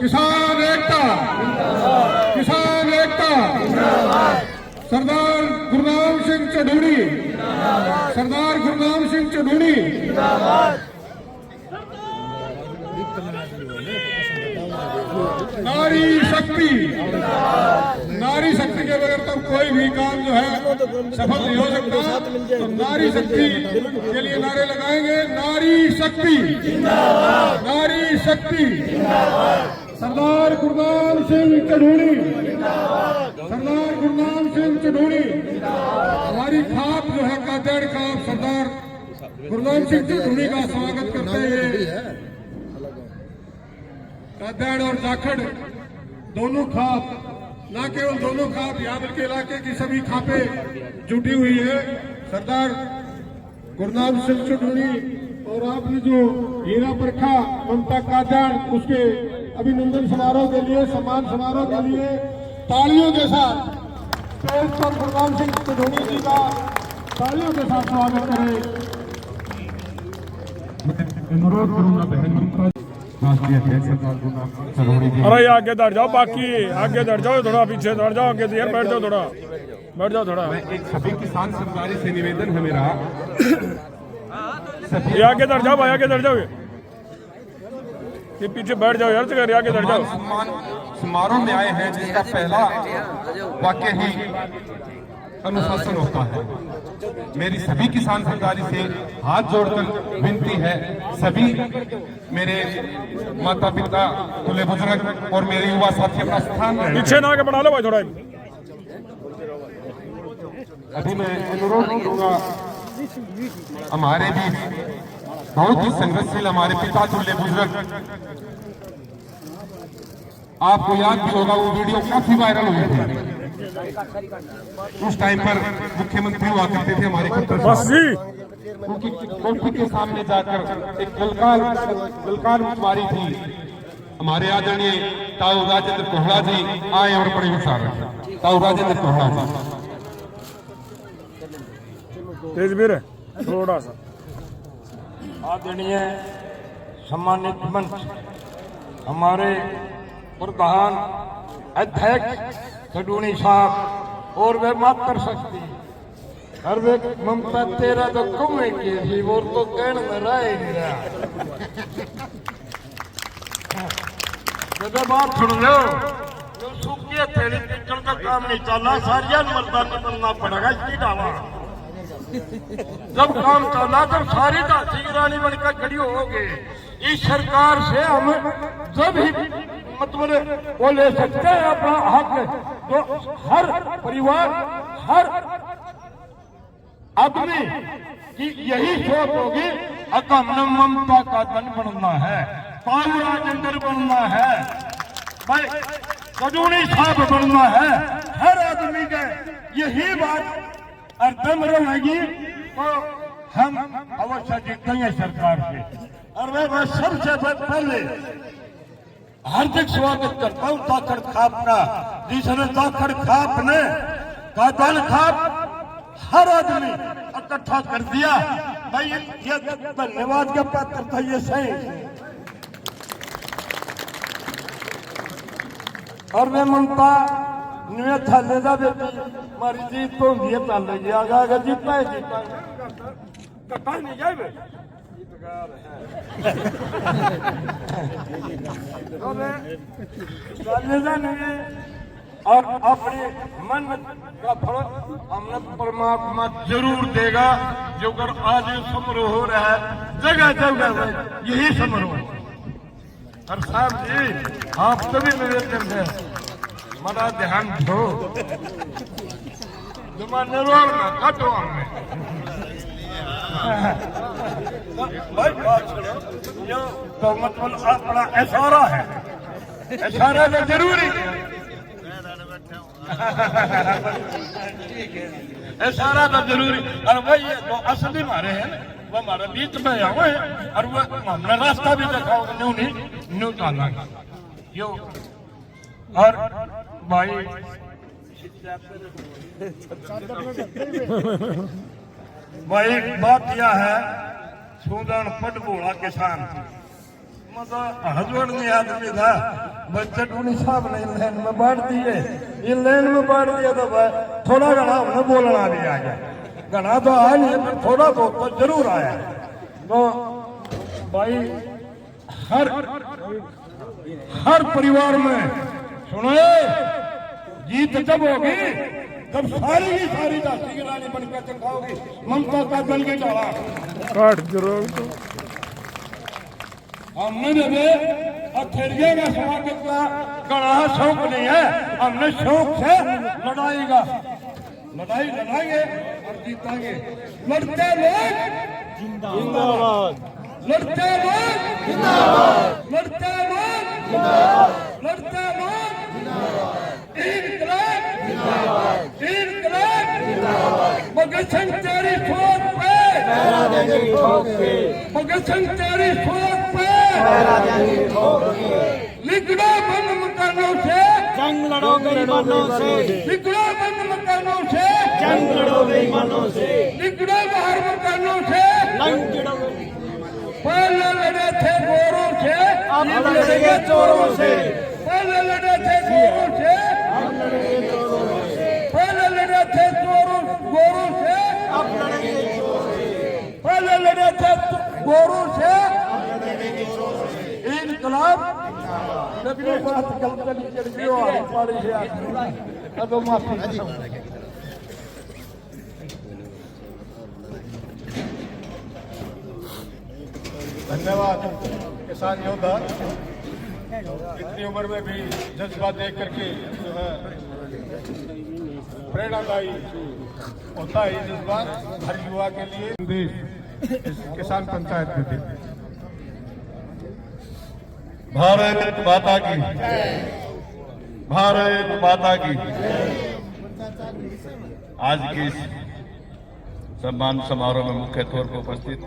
किसान एकता, किसान एकता, सरदार गुरनाम सिंह चढ़ूनी, सरदार गुरनाम सिंह चढ़ूनी। नारी शक्ति, नारी शक्ति के बगैर तो कोई भी काम जो है सफल नहीं हो सकता। तो नारी शक्ति के लिए नारे लगाएंगे, नारी शक्ति, नारी शक्ति। सरदार गुरनाम सिंह चढ़ूनी, सरदार गुरनाम सिंह चढ़ूनी। हमारी खाप जो है कातेड़ खाप सरदार गुरनाम सिंह चढ़ूनी का स्वागत करते हुए कातेड़ और जाखड़ दोनों खाप, न केवल दोनों खाप, यहाँ बल्कि इलाके की सभी खापें जुटी हुई है सरदार गुरनाम सिंह चढ़ूनी। और आपने जो हीरा परखा ममता कातेड़, उसके अभिनंदन समारोह के लिए, सम्मान समारोह के लिए तालियों के साथ स्टेज पर गुरनाम सिंह चढ़ूनी जी का तालियों के साथ स्वागत करें। अनुरोध करूंगा बहन राष्ट्रीय अध्यक्ष सरदार गुरनाम सिंह चढ़ूनी जी। अरे आगे बढ़ जाओ, बाकी आगे बढ़ जाओ, थोड़ा पीछे बढ़ जाओ, आगे यार बैठ जाओ, थोड़ा बैठ जाओ थोड़ा। एक सभी किसान सरकारी से निवेदन है मेरा, ये आगे बढ़ जाओ भाई, आगे बढ़ जाओ, ये पीछे बैठ जाओ यार, आगे बढ़ जाओ। समारोह में आए हैं जिसका पहला वाक्य ही अनुशासन होता है। मेरी सभी किसान सरकारी से हाथ जोड़कर विनती है, सभी मेरे माता पिता, दूल्हे बुजुर्ग और मेरे युवा साथी अपना स्थान पीछे ना आके बना लो भाई थोड़ा। अभी मैं अनुरोध करूंगा, हमारे भी बहुत ही संघर्षशील हमारे पिता दूल्हे बुजुर्ग, आपको याद भी होगा वो वीडियो काफी वायरल हुई थी। उस टाइम पर मुख्यमंत्री हुआ करते थे हमारे बस जी, उनकी कोठी के सामने जाकर एक गलकार मारी थी। हमारे आदरणीय ताऊ राजेंद्र कोहड़ा जी आए और बड़े विचार रखे। ताऊ राजेंद्र कोहड़ा जी, तेजवीर थोड़ा सा। आदरणीय सम्मानित मंच, हमारे प्रधान अध्यक्ष खडूणी साहब और वे मात्र शक्ति, और वे ममता तेरा तो कम है कि वो तो कहने में रह ही नहीं रहा। बात सुन लो, जो सूखी थैली पिक्चर का काम नहीं चला, सारिया मर्दानी बनना पड़ेगा इसकी दावा। जब काम चला तब सारी दासी की रानी बनकर खड़ी होगी। इस सरकार से हम जब ही मतलब वो ले सकते हैं अपना हक, तो हर परिवार, हर आदमी की यही सोच होगी, अगर हमने ममता का धन बनना है, ताऊ राजेंद्र बनना है, भाई खडूणी साहब बनना है, हर आदमी के यही बात अर्दम रहेगी, तो हम अवश्य जीतेंगे सरकार से। और मैं सबसे पहले हार्दिक स्वागत करता हूँ ताकड़ खाप का, जिसने ताकड़ खाप ने का दल खाप हर आदमी इकट्ठा कर दिया। भाई ये धन्यवाद का पात्र था ये सही। और मैं ममता नुए थाले दा बेटी मारी जीत तो ये थाले गया आगे जीतना है, जीतना कटा नहीं जाए और अपने मन का फल हमने परमात्मा जरूर देगा। जो कर आज समारोह हो रहा है जगह जगह यही समारोह। और साहब जी आप सभी निवेदन है, बड़ा ध्यान दो, जमाने रोना काटो हमने भाई बात सुनो, ये तो मतलब अपना इशारा है, इशारा तो जरूरी है, इशारा तो जरूरी। और भाई ये तो असली मारे हैं, वो हमारे बीच में आए हैं, और वो हमने रास्ता भी दिखाओगे न्यू डाला यो। और भाई भाई बात यह है, सूदन पटबोड़ा किसान मतलब हजवड़ नहीं आदमी था, बच्चे टूनी साहब ने लाइन में बांट दिए, ये लाइन में बांट दिया तो भाई थोड़ा घना हमने बोलना भी आ गया, घना तो आया नहीं पर थोड़ा बहुत तो जरूर आया। तो भाई हर परिवार में सुनो, जीत जब होगी तब सारी की सारी दासी की रानी बनकर चखाओगी, ममता का दल के डाला काट जरूर तो हमने देवे अथेरिया का स्वागत का कड़ा शौक नहीं है, हमने शौक से लड़ाएगा, लड़ाई लड़ाएंगे और जीतेंगे। लड़ते लोग जिंदाबाद, लड़ते लोग जिंदाबाद, लड़ते लोग जिंदाबाद, लड़ते लोग जिंदाबाद, इनकलाब जिंदाबाद, इनकलाब जिंदाबाद। भगत सिंह तेरी सोच पे पहरा देंगे ठोक के, भगत सिंह तेरी सोच पे पहरा देंगे ठोक के। लिखड़ो बंद मकानों से जंग लड़ो बेईमानों से, लिखड़ो बंद मकानों से जंग लड़ो बेईमानों से, लिखड़ो बाहर मकानों से लंग लड़ो। पहले लड़े थे गोरों से, अब लड़ेंगे चोरों से, पहले लड़े थे गोरों से, अब लड़ेंगे चोरों से, पहले लड़े थे गोरों से, अब लड़ेंगे चोरों से, पहले लड़े थे गोरों से, अब लड़ेंगे चोरों से। इनकलाब जब ये बात गलत चढ़ गई हो पड़ी है अब माफी धन्यवाद किसान योद्धा। इतनी उम्र में भी जज्बा देख करके जो है प्रेरणादायी होता है। ये जज्बा हर युवा के लिए संदेश इस किसान पंचायत में देते। भारत माता की, भारत माता की। आज के इस सम्मान समारोह में मुख्य तौर पर उपस्थित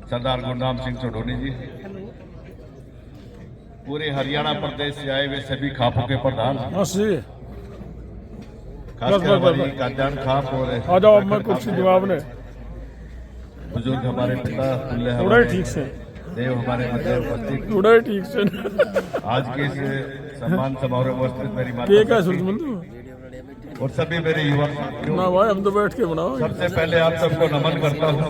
सरदार गुरनाम सिंह सोढोनी जी, पूरे हरियाणा प्रदेश से आए हुए सभी खापों के प्रधान, खासकर हमारी काजान खाप और आ जाओ, अब मैं कुर्सी जवाब ने बुजुर्ग हमारे पिता थोड़ा ठीक से देव हमारे मध्य उपस्थित थोड़ा ठीक से आज के इस सम्मान समारोह में उपस्थित मेरी क्या माता और सभी मेरे युवा साथियों, ना भाई हम तो बैठ के बनाओ। सबसे पहले आप सबको नमन करता हूँ।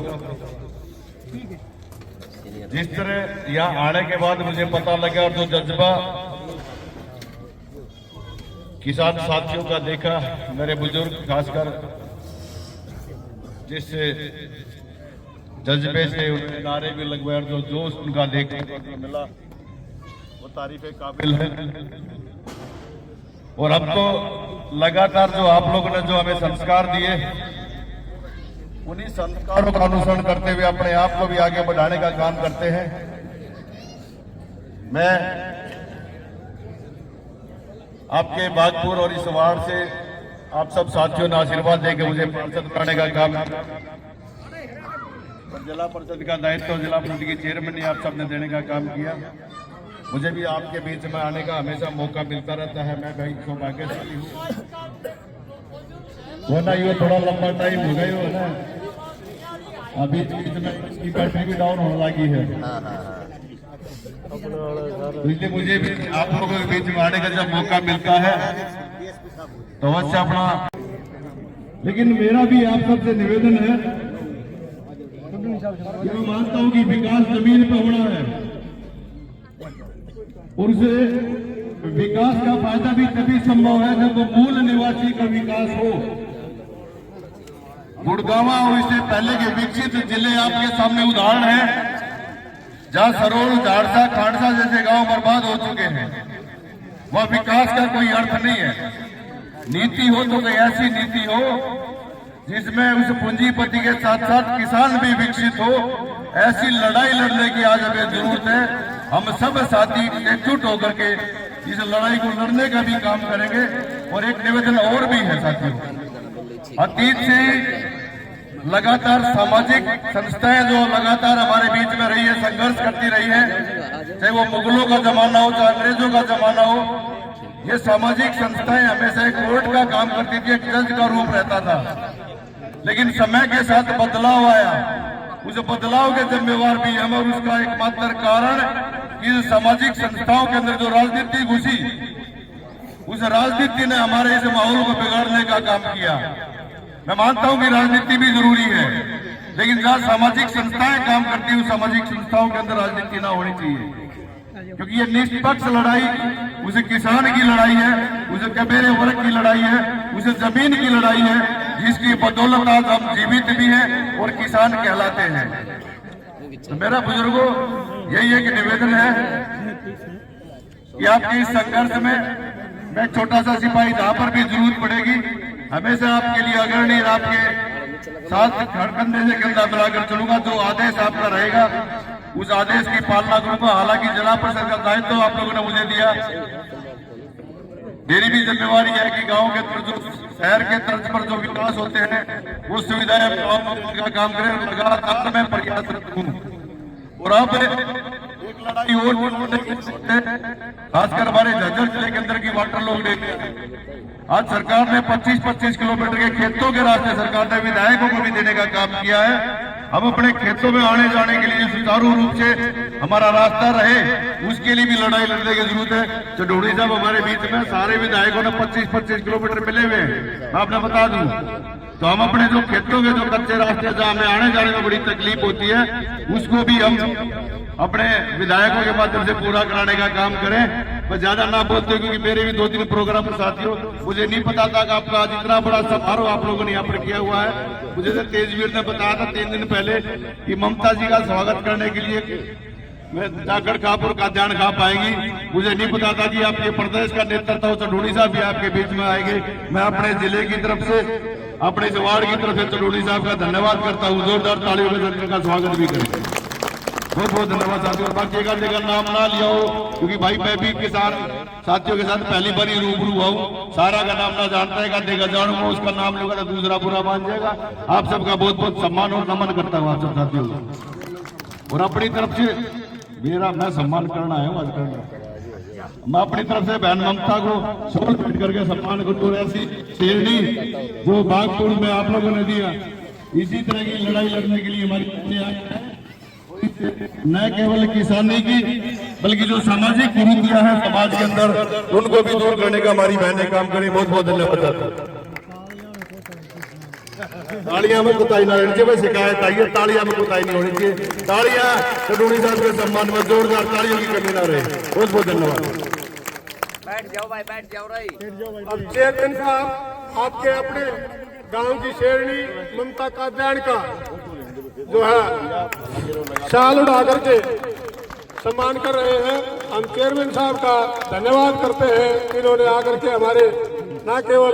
जिस तरह यहाँ आने के बाद मुझे पता लगा और जो जज्बा किसान साथियों का देखा, मेरे बुजुर्ग खासकर जिस जज्बे से उनके नारे भी लगवाए और जो जोश उनका देखने को मिला वो तारीफ काबिल है। और अब तो लगातार जो आप लोगों ने जो हमें संस्कार दिए, उन्हीं संस्कारों का अनुसरण करते हुए अपने आप को भी आगे बढ़ाने का काम करते हैं। मैं आपके बागपुर और इस वार्ड से आप सब साथियों ने आशीर्वाद देकर मुझे पार्षद बनाने का काम, जिला परिषद का दायित्व जिला परिषद की चेयरमैन आप सबने देने का काम किया। मुझे भी आपके बीच में आने का हमेशा मौका मिलता रहता है। मैं भाई सौभाग्यशाली हूँ। वो ना ये थोड़ा लंबा टाइम हो गया हो ना, अभी बीच में इसकी बैटरी भी डाउन होने लगी है, इसलिए मुझे भी आप लोगों के बीच में आने का जब मौका मिलता है तो अवश्य अपना। लेकिन मेरा भी आप सबसे निवेदन है, मैं मानता हूं कि विकास जमीन पर होना है और उसे विकास का फायदा भी तभी संभव है जब मूल निवासी का विकास हो। गुड़गावा और इससे पहले के विकसित जिले आपके सामने उदाहरण है, जहां सरोल, झाड़सा, खाड़सा जैसे गांव बर्बाद हो चुके हैं। वह विकास का कोई अर्थ नहीं है। नीति हो तो कोई ऐसी नीति हो जिसमें उस पूंजीपति के साथ साथ किसान भी विकसित हो। ऐसी लड़ाई लड़ने की आज हमें जरूरत है। हम सब साथी एकजुट होकर के इस लड़ाई को लड़ने का भी काम करेंगे। और एक निवेदन और भी है साथियों, अतीत से लगातार सामाजिक संस्थाएं जो लगातार हमारे बीच में रही है, संघर्ष करती रही है, चाहे वो मुगलों का जमाना हो चाहे अंग्रेजों का जमाना हो, ये सामाजिक संस्थाएं हमेशा एक कोर्ट का काम करती थी, एक जज का रूप रहता था। लेकिन समय के साथ बदलाव आया, उस बदलाव के जिम्मेवार भी हम, और उसका एकमात्र कारण कि सामाजिक संस्थाओं के अंदर जो राजनीति घुसी, उस राजनीति ने हमारे इस माहौल को बिगाड़ने का काम किया। मैं मानता हूं कि राजनीति भी जरूरी है, लेकिन जहां सामाजिक संस्थाएं काम करती है उस सामाजिक संस्थाओं के अंदर राजनीति ना होनी चाहिए, क्योंकि ये निष्पक्ष लड़ाई उस किसान की लड़ाई है, उस कबेरे वर्ग की लड़ाई है, उस जमीन की लड़ाई है, जिसकी बदौलत आज हम जीवित भी हैं और किसान कहलाते हैं। तो मेरा बुजुर्गों यही एक निवेदन है कि आपके इस संघर्ष में मैं छोटा सा सिपाही, जहां पर भी जरूरत पड़ेगी हमेशा आपके लिए अग्रणी, आपके साथ कंधे से कंधा मिलाकर चलूंगा। जो आदेश आपका रहेगा उस आदेश की पालना करूंगा। हालांकि जिला परिषद का दायित्व आप लोगों ने मुझे दिया, मेरी भी जिम्मेवारी है कि गांव के शहर के तर्ज पर जो विकास होते हैं वो सुविधाएं का काम करें। लगातार मैं प्रयासरत हूँ। और अब एक लड़ाई और खासकर हमारे झज्जर जिले के अंदर की वाटर लॉग आज सरकार ने 25-25 किलोमीटर के खेतों के रास्ते सरकार ने विधायकों को भी देने का काम किया है। हम अपने खेतों में आने जाने के लिए सुचारू रूप से हमारा रास्ता रहे, उसके लिए भी लड़ाई लड़ने की जरूरत है। चडोड़ी साहब हमारे बीच में सारे विधायकों ने 25-25 किलोमीटर मिले हुए हैं, मैं आपने बता दूं। तो हम अपने जो खेतों के जो कच्चे रास्ते जहां हमें आने जाने में बड़ी तकलीफ होती है, उसको भी हम अपने विधायकों के माध्यम से पूरा कराने का काम करें। मैं ज्यादा ना बोलते क्योंकि मेरे भी 2-3 प्रोग्राम पर साथियों, मुझे नहीं पता था कि आपका आज इतना बड़ा समारोह आप लोगों ने यहाँ पर किया हुआ है। मुझे तो तेजवीर ने बताया था 3 दिन पहले कि ममता जी का स्वागत करने के लिए मैं जाखड़ खाप और काद्यान खाप आएंगी। मुझे नहीं पता था कि आपके प्रदेश का नेतृत्व चंदोली साहब भी आपके बीच में आएंगे। मैं अपने जिले की तरफ से, अपने जवाड़ की तरफ से चंदोली साहब का धन्यवाद करता हूँ। जोरदार तालियों में उनका स्वागत भी करें। बहुत बहुत धन्यवाद साथियों। बाकी का नाम ना लिया हो क्योंकि भाई मैं भी किसान साथियों के साथ पहली बार ही रूबरू हुआ हूँ। सारा का नाम ना जानता है, देगा जानूंगा उसका नाम लूंगा तो दूसरा बुरा मान जाएगा। आप सबका बहुत बहुत सम्मान और नमन करता हूँ आप सब साथियों को। और अपनी तरफ से मेरा मैं सम्मान करना है आज करना, मैं अपनी तरफ से बहन ममता को शॉल भेंट करके सम्मान करूँ। ऐसी शेरनी जो बागपुर में आप लोगों ने दिया, इसी तरह की लड़ाई लड़ने के लिए हमारी न केवल किसानी की बल्कि जो सामाजिक कुरीतियां हैं समाज के अंदर उनको भी दूर करने का हमारी बहनें काम करें। बहुत बहुत धन्यवाद। तालियां में कुताई ना होनी चाहिए, शिकायत आई है तालियां में कुताई नहीं होनी चाहिए। तालियां चंदोली साहब के सम्मान में जोरदार तालियों की कमी ना रहे। बहुत बहुत धन्यवाद। बैठ जाओ भाई, बैठ जाओ भाई। अब चेयरमैन साहब आपके अपने गांव की शेरनी ममता काद्यान का जो है शाल उड़ा करके सम्मान कर रहे हैं। हम चेयरमैन साहब का धन्यवाद करते हैं, इन्होंने आकर के हमारे न केवल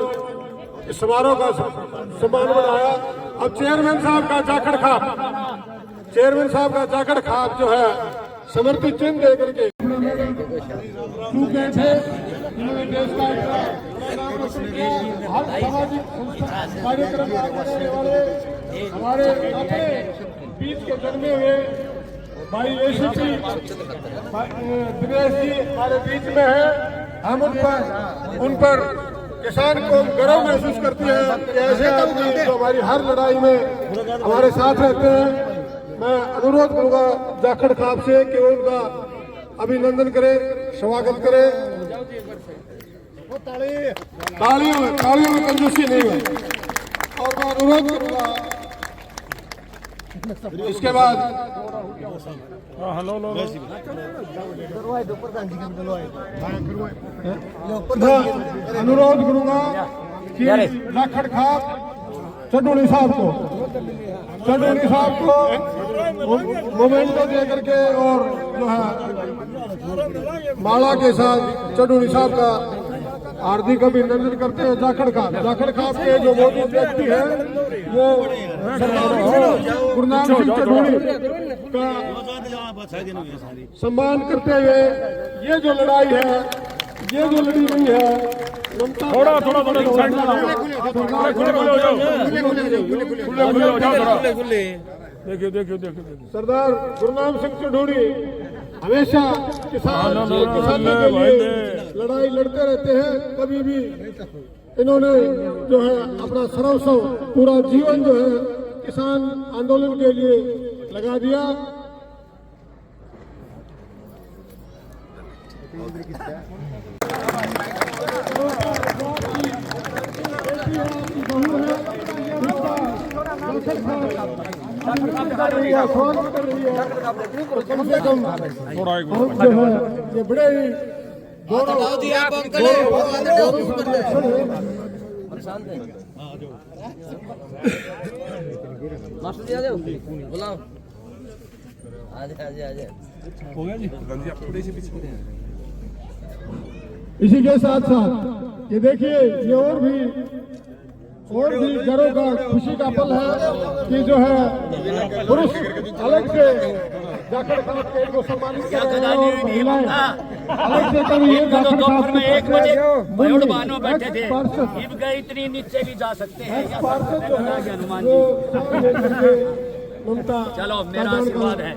इस समारोह का सम्मान बढ़ाया। अब चेयरमैन साहब का जाखड़ खाप, चेयरमैन साहब का जाखड़ खाप जो है समर्पित चिन्ह दे करके थे, इन्होंने देश का हर सामाजिक कार्यक्रम करने वाले हमारे अपने बीच के जन्मे हुए भाई एसीपी दिनेश जी हमारे बीच में है। हम उन पर किसान को गर्व महसूस करते हैं कि ऐसे आदमी जो हमारी हर लड़ाई में हमारे साथ रहते हैं। मैं अनुरोध करूंगा जाखड़ खाप से कि वो उनका अभिनंदन करें, स्वागत करें। तालियों में कंजूसी नहीं है। और मैं अनुरोध करूंगा इसके बाद अनुरोध करूंगा कि जाखड़ खाप चंदोली साहब को मोमेंटो दे करके और जो है माला के साथ चंदोली साहब का हार्दिक अभिनंदन करते हैं। जाखड़ खाप के जो मौजूद व्यक्ति है वो गुरनाम सिंह चंदोली का सम्मान करते हुए ये जो लड़ाई है, ये जो लड़ी गई है थोड़ा देखिए सरदार गुरनाम सिंह चंदोली हमेशा किसानों के लिए लड़ाई लड़ते रहते हैं। कभी भी इन्होंने जो है अपना सर्वस्व पूरा जीवन जो है किसान आंदोलन के लिए लगा दिया। कम से कम जो है ये बड़े ही इसी के साथ साथ ये देखिए ये और भी घरों का खुशी का पल है कि जो है पुरुष अलग से जाखड़ खाप के को सम्मानित कर रहे हैं और महिलाएं अलग से कभी ये जाखड़ खाप में 1 बजे बैठे थे, इतनी नीचे भी जा सकते हैं ममता। चलो मेरा आशीर्वाद है,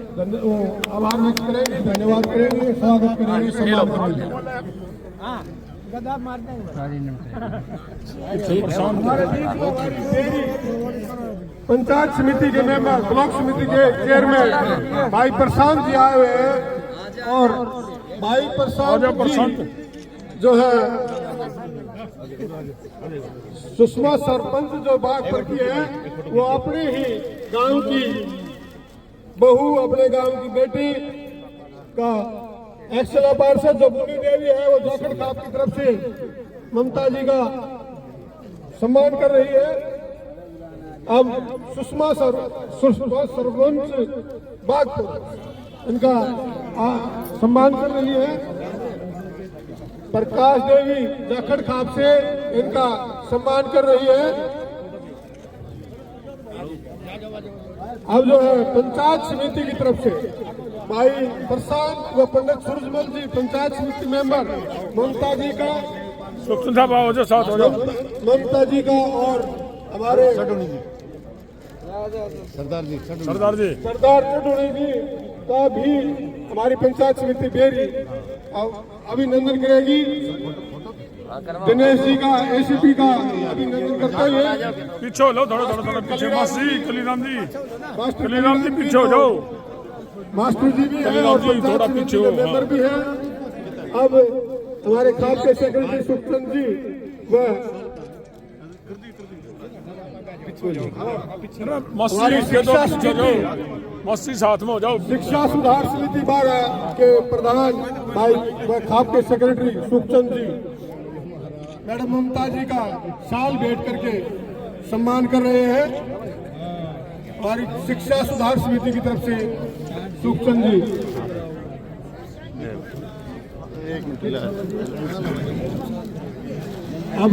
आभार व्यक्त करेंगे, धन्यवाद करेंगे, स्वागत करेंगे, सम्मान करेंगे। पंचायत समिति के मेंबर, ब्लॉक समिति के चेयरमैन भाई प्रशांत जी आए हुए हैं और भाई प्रशांत जी जो है सुषमा सरपंच जो बागपुर की है वो अपने ही गांव की बहू, अपने गांव की बेटी का एक्सला पार्षद जो बुनी देवी है वो जाखड़ खाप की तरफ से ममता जी का सम्मान कर रही है। अब सुषमा सरपंच बागपुर इनका सम्मान कर रही है। प्रकाश देवी जाखड़ खाप से इनका सम्मान कर रही है। अब जो है पंचायत समिति की तरफ से भाई प्रसाद व पंडित सूरजमल जी पंचायत समिति मेंबर ममता जी का साथ हो जाओ ममता जी का और हमारे सरदार जी सरदार चटोनी जी का भी हमारी पंचायत समिति बेरी अभिनंदन करेगी। दिनेश जी का एसीपी का अभिनंदन करते हुए पीछे लो थोड़ा पीछे मासी कलीराम जी पीछे हो जाओ। मास्टर जी भी है और थोड़ा पीछे हो मेंबर भी है। अब हमारे खाप के सेक्रेटरी सुखचंद जी व मस्ती साथ में हो जाओ। शिक्षा सुधार समिति बारा के प्रधान भाई व खाप के सेक्रेटरी सुखचंद जी मैडम ममता जी का शाल भेंट करके सम्मान कर रहे हैं। हमारी शिक्षा सुधार समिति की तरफ से सुखचंद जी अब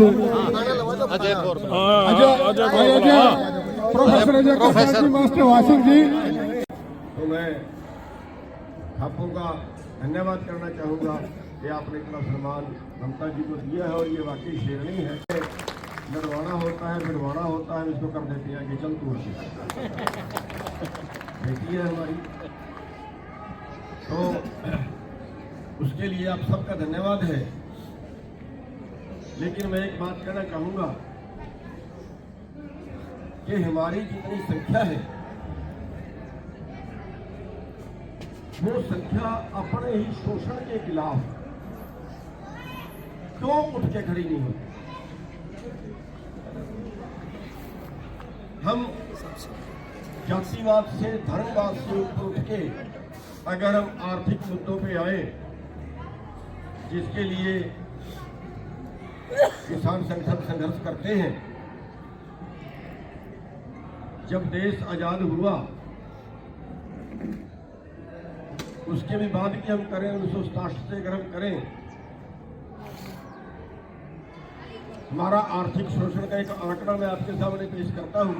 अजय प्रोफेसर अजय मास्टर वासिक जी। तो मैं आपको का धन्यवाद करना चाहूँगा कि आपने इतना सम्मान ममता जी को दिया है और ये वाकई शेरनी है। लड़वाना होता है भिड़वाना होता है इसको कर देते हैं कि चल तू बेटी है हमारी। तो उसके लिए आप सबका धन्यवाद है। लेकिन मैं एक बात कहना चाहूँगा कि हमारी जितनी संख्या है वो संख्या अपने ही शोषण के खिलाफ क्यों उठ के खड़ी नहीं होती। हम जातिवाद से धर्मवाद से ऊपर उठ के अगर हम आर्थिक मुद्दों पे आए जिसके लिए किसान संगठन संघर्ष करते हैं। जब देश आजाद हुआ उसके भी बाद की हम करें 1967 से अगर हम करें हमारा आर्थिक शोषण का एक आंकड़ा मैं आपके सामने पेश करता हूं।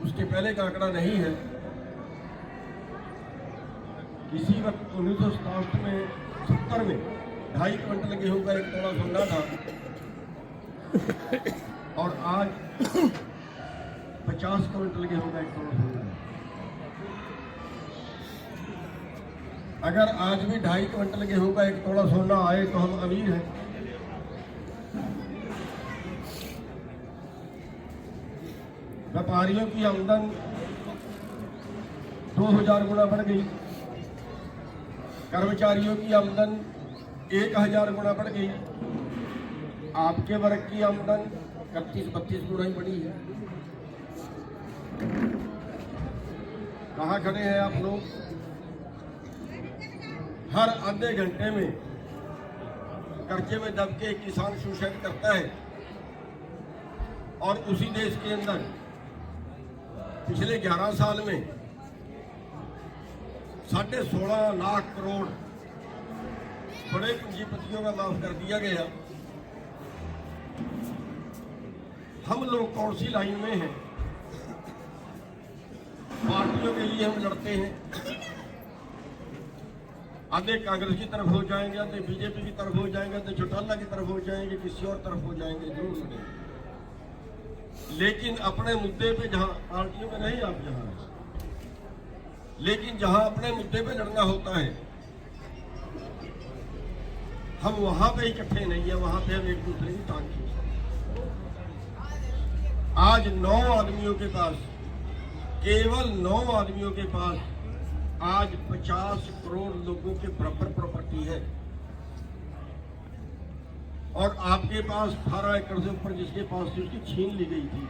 उसके पहले का आंकड़ा नहीं है। इसी वक्त 1967 में 70 में 2.5 क्विंटल गेहूं का एक तोड़ा सोना था और आज 50 क्विंटल गेहूं का एक तोड़ा सोना है। अगर आज भी 2.5 क्विंटल गेहूं का एक तोड़ा सोना आए तो हम अमीर हैं। व्यापारियों की आमदन 2000 गुना बढ़ गई। कर्मचारियों की आमदन 1000 गुना बढ़ गई। आपके वर्ग की आमदन 31-32 गुना ही बढ़ी है। कहाँ खड़े हैं आप लोग? हर आधे घंटे में कर्जे में दब के किसान सुसाइड करता है और उसी देश के अंदर पिछले 11 साल में 16.5 लाख करोड़ बड़े पूंजीपतियों का माफ कर दिया गया। हम लोग कौन सी लाइन में हैं? पार्टियों के लिए हम लड़ते हैं। आधे कांग्रेस की तरफ हो जाएंगे, आधे बीजेपी की तरफ हो जाएंगे, आधे चौटाला की तरफ हो जाएंगे, किसी और तरफ हो जाएंगे, जरूर लड़ेंगे। लेकिन अपने मुद्दे पे जहां पार्टियों में नहीं आप जहां, लेकिन जहां अपने मुद्दे पे लड़ना होता है हम वहां पे इकट्ठे नहीं है। वहां पे हम एक दूसरे की टांग खींचते हैं। आज 9 आदमियों के पास, केवल 9 आदमियों के पास आज 50 करोड़ लोगों के बराबर प्रॉपर्टी है और आपके पास 18 एकड़ से ऊपर जिसके पास थी उसकी छीन ली गई थी।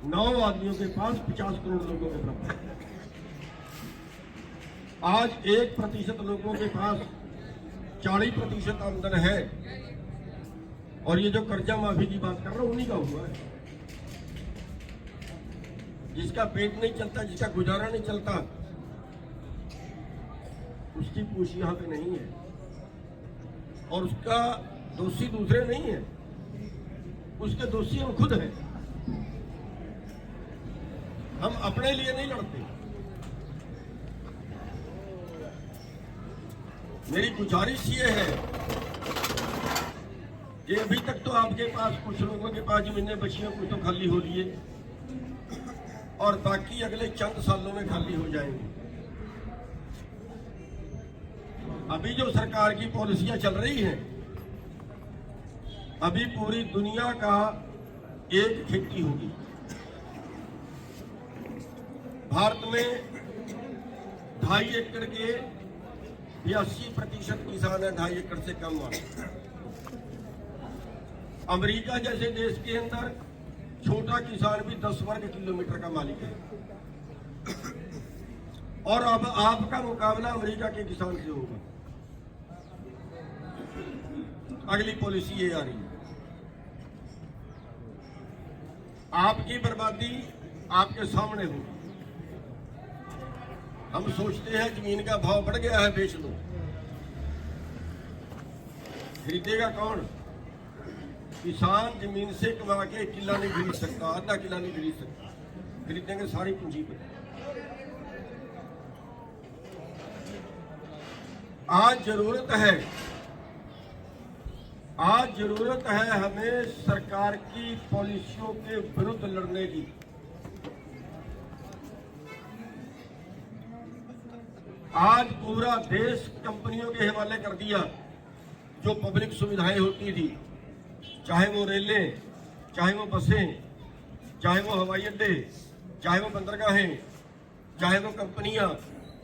9 आदमियों के पास 50 करोड़ लोगों के बराबर। आज 1% लोगों के पास 40% आमदन है, और ये जो कर्जा माफी की बात कर रहा हूं उन्हीं का हुआ है। जिसका पेट नहीं चलता, जिसका गुजारा नहीं चलता, उसकी पूछ यहां पे नहीं है, और उसका दोषी दूसरे नहीं है, उसके दोषी हम खुद हैं। हम अपने लिए नहीं लड़ते। मेरी गुजारिश ये है कि अभी तक तो आपके पास कुछ लोगों के पास जमीनें बची हैं, कुछ तो खाली हो रही है, और बाकी अगले चंद सालों में खाली हो जाएंगे। अभी जो सरकार की पॉलिसियां चल रही हैं, अभी पूरी दुनिया का एक खेती होगी। भारत में 2.5 एकड़ के 82% किसान है, 2.5 एकड़ से कम वाले। अमेरिका जैसे देश के अंदर छोटा किसान भी 10 वर्ग किलोमीटर का मालिक है, और अब आपका मुकाबला अमेरिका के किसान से होगा। अगली पॉलिसी ये आ रही है, आपकी बर्बादी आपके सामने होगी। हम सोचते हैं जमीन का भाव बढ़ गया है, बेच लो। खरीदेगा कौन? किसान जमीन से कमा के 1 किला नहीं खरीद सकता, आधा किला नहीं खरीद सकता, खरीदेंगे सारी पूंजी पर। आज जरूरत है हमें सरकार की पॉलिसियों के विरुद्ध लड़ने की। आज पूरा देश कंपनियों के हवाले कर दिया। जो पब्लिक सुविधाएं होती थी, चाहे वो रेलें, चाहे वो बसें, चाहे वो हवाई अड्डे, चाहे वो बंदरगाहें, चाहे वो कंपनियां,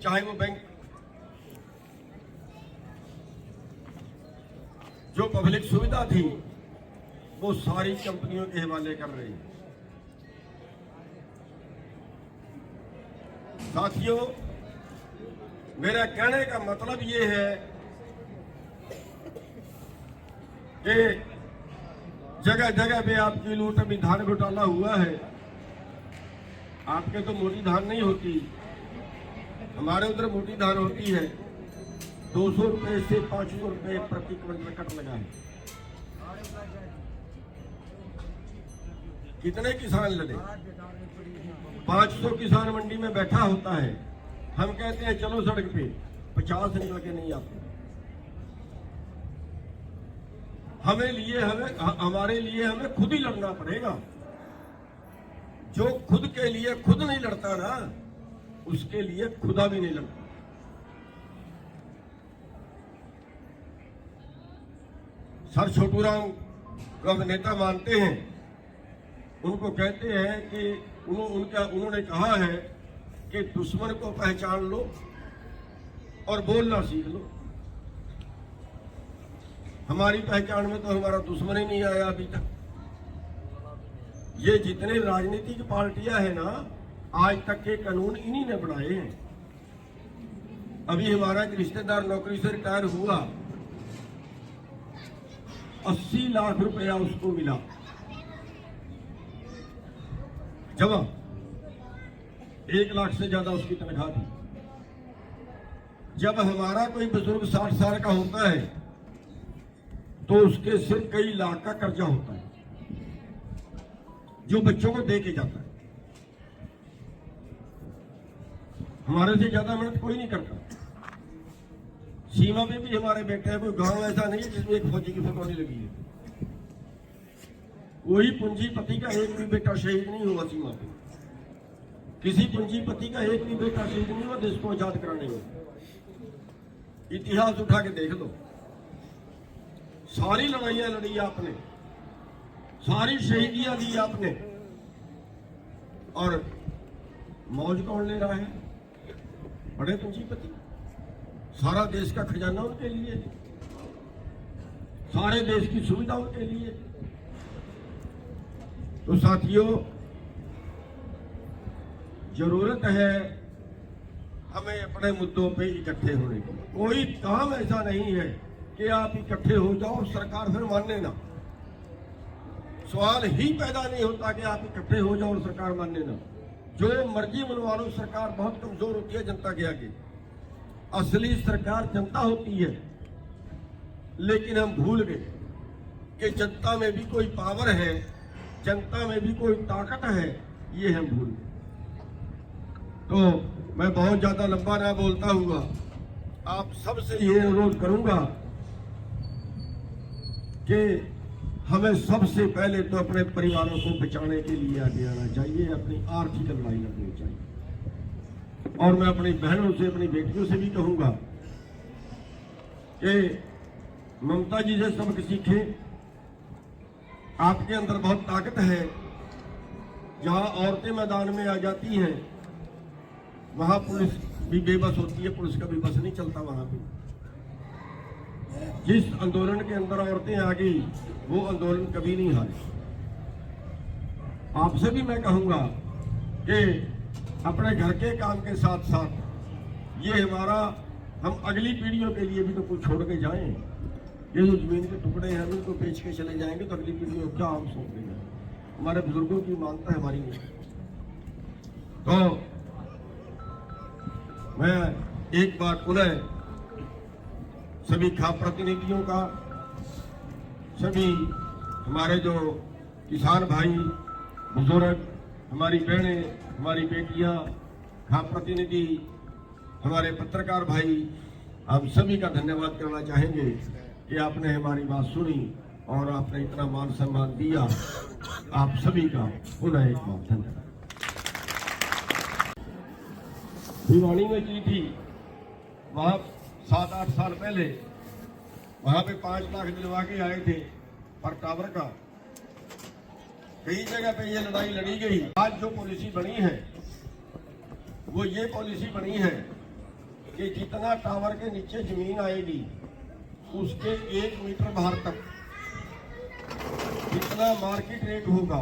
चाहे वो बैंक, जो पब्लिक सुविधा थी वो सारी कंपनियों के हवाले कर रही है। साथियों, मेरा कहने का मतलब ये है कि जगह जगह पे आपकी लूट, अभी धान घोटाला हुआ है। आपके तो मोटी धान नहीं होती, हमारे उधर मोटी धान होती है। 200 रुपए से 500 रुपए प्रति क्विंटल कट लगा है। कितने किसान लड़े? 500 किसान मंडी में बैठा होता है, हम कहते हैं चलो सड़क पे, 50 निकल के नहीं आते। हमारे लिए हमें खुद ही लड़ना पड़ेगा। जो खुद के लिए खुद नहीं लड़ता ना, उसके लिए खुदा भी नहीं लड़ता। सर छोटूराम को हम नेता मानते हैं। उनको कहते हैं कि उन्होंने कहा है कि दुश्मन को पहचान लो और बोलना सीख लो। हमारी पहचान में तो हमारा दुश्मन ही नहीं आया अभी तक। ये जितने राजनीतिक पार्टियां हैं ना, आज तक के कानून इन्हीं ने बनाए हैं। अभी हमारा एक रिश्तेदार नौकरी से रिटायर हुआ, 80 लाख रुपया उसको मिला जमा, 1 लाख से ज्यादा उसकी तनख्वाह थी। जब हमारा कोई बुजुर्ग 60 साल का होता है तो उसके सिर कई लाख का कर्जा होता है, जो बच्चों को दे के जाता है। हमारे से ज्यादा मेहनत कोई नहीं करता। सीमा पे भी हमारे बेटे हैं, कोई गांव ऐसा नहीं है जिसमें एक फौजी की फोटो नहीं लगी है। कोई पूंजीपति का एक भी बेटा शहीद नहीं हुआ सीमा पे। किसी पूंजीपति का एक भी बेटा शहीद नहीं हुआ देश को आजाद कराने में। इतिहास उठा के देख लो, सारी लड़ाइयां लड़ी आपने, सारी शहीदियां दी आपने, और मौज कौन ले रहा है? बड़े पूंजीपति। सारा देश का खजाना उनके लिए, सारे देश की सुविधा उनके लिए। तो साथियों, जरूरत है हमें अपने मुद्दों पे इकट्ठे होने की। कोई काम ऐसा नहीं है कि आप इकट्ठे हो जाओ और सरकार फिर मानने ना। सवाल ही पैदा नहीं होता कि आप इकट्ठे हो जाओ और सरकार मानने ना। जो मर्जी मनवा लो, सरकार बहुत कमजोर होती है जनता के आगे। असली सरकार जनता होती है, लेकिन हम भूल गए कि जनता में भी कोई पावर है, जनता में भी कोई ताकत है, ये हम भूल गए। तो मैं बहुत ज्यादा लंबा ना बोलता हुआ आप सबसे ये अनुरोध करूंगा कि हमें सबसे पहले तो अपने परिवारों को बचाने के लिए आगे आना चाहिए, अपनी आर्थिक लड़ाई लड़नी चाहिए। और मैं अपनी बहनों से, अपनी बेटियों से भी कहूंगा कि ममता जी से सबक सीखें। आपके अंदर बहुत ताकत है। जहां औरतें मैदान में आ जाती हैं वहां पुलिस भी बेबस होती है, पुलिस का भी बस नहीं चलता वहां पे। जिस आंदोलन के अंदर औरतें आ गई वो आंदोलन कभी नहीं हारे। आपसे भी मैं कहूंगा कि अपने घर के काम के साथ साथ ये हमारा, हम अगली पीढ़ियों के लिए भी तो कुछ छोड़ के जाएं। ये जो जमीन के टुकड़े हैं उनको बेच के चले जाएंगे तो अगली पीढ़ियों को क्या हम सौंप देंगे? हमारे बुजुर्गों की मानता है, हमारी नहीं। तो मैं एक बार पुनः सभी खाप प्रतिनिधियों का, सभी हमारे जो किसान भाई, बुजुर्ग, हमारी बहनें, हमारी बेटियां, खाप प्रतिनिधि, हमारे पत्रकार भाई, आप सभी का धन्यवाद करना चाहेंगे कि आपने हमारी बात सुनी और आपने इतना मान सम्मान दिया। आप सभी का पुनः एक बार धन्यवाद। भिवानी में की थी, वहां 7-8 साल पहले वहां पे 5 लाख दिलवा के आए थे पर टावर का। कई जगह पे ये लड़ाई लड़ी गई। आज जो पॉलिसी बनी है वो ये पॉलिसी बनी है कि जितना टावर के नीचे जमीन आएगी उसके 1 मीटर बाहर तक जितना मार्केट रेट होगा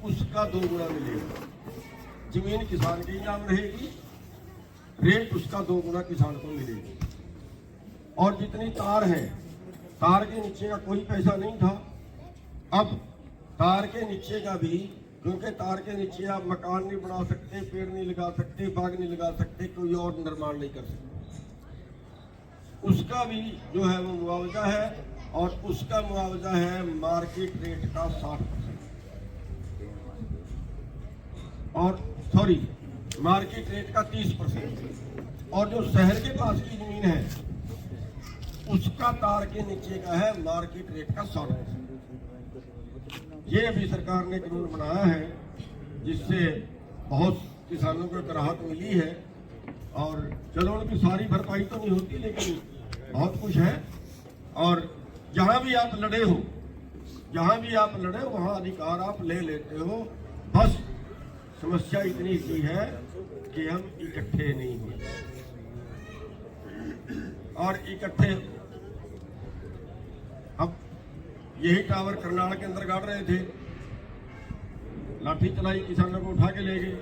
उसका 2 गुना मिलेगा। जमीन किसान की नाम रहेगी, रेट उसका 2 गुना किसान को मिलेगी। और जितनी तार है, तार के नीचे का कोई पैसा नहीं था, अब तार के नीचे का भी, क्योंकि तार के नीचे आप मकान नहीं बना सकते, पेड़ नहीं लगा सकते, बाग नहीं लगा सकते, कोई और निर्माण नहीं कर सकते, उसका भी जो है वो मुआवजा है। और उसका मुआवजा है मार्केट रेट का 60%। और सॉरी, मार्केट रेट का 30%। और जो शहर के पास की जमीन है उसका तार के नीचे का है मार्केट रेट का 60%। ये अभी सरकार ने कानून बनाया है जिससे बहुत किसानों को राहत मिली है। और चलो उनकी सारी भरपाई तो नहीं होती, लेकिन बहुत कुछ है। और जहां भी आप लड़े हो, जहां भी आप लड़े हो वहां अधिकार आप ले लेते हो। बस समस्या इतनी सी है कि हम इकट्ठे नहीं हुए। और इकट्ठे, अब यही टावर करनाल के अंदर गाड़ रहे थे, लाठी चलाई, किसानों को उठा के ले गए।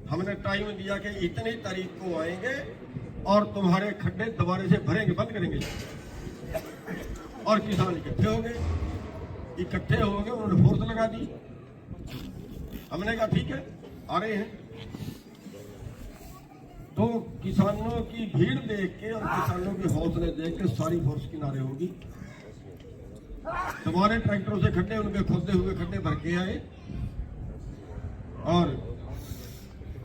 हमने टाइम दिया कि इतनी तारीख को आएंगे और तुम्हारे खड्डे दोबारा से भरेंगे, बंद करेंगे। और किसान इकट्ठे हो गए, उन्होंने फोर्स लगा दी। हमने कहा ठीक है, आ रहे हैं। तो किसानों की भीड़ देख के और किसानों के हौसले देख के सारी फोर्स किनारे होगी। तुम्हारे ट्रैक्टरों से खड्डे, उनके खोदे हुए खड्डे भर के आए और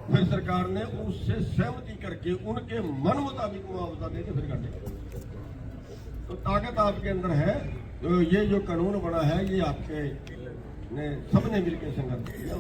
फिर सरकार ने उससे सहमति करके उनके मन मुताबिक मुआवजा दे के फिर काटे। तो ताकत आपके अंदर है। तो ये जो कानून बना है ये आपके ने सबने मिलकर संघर्ष किया।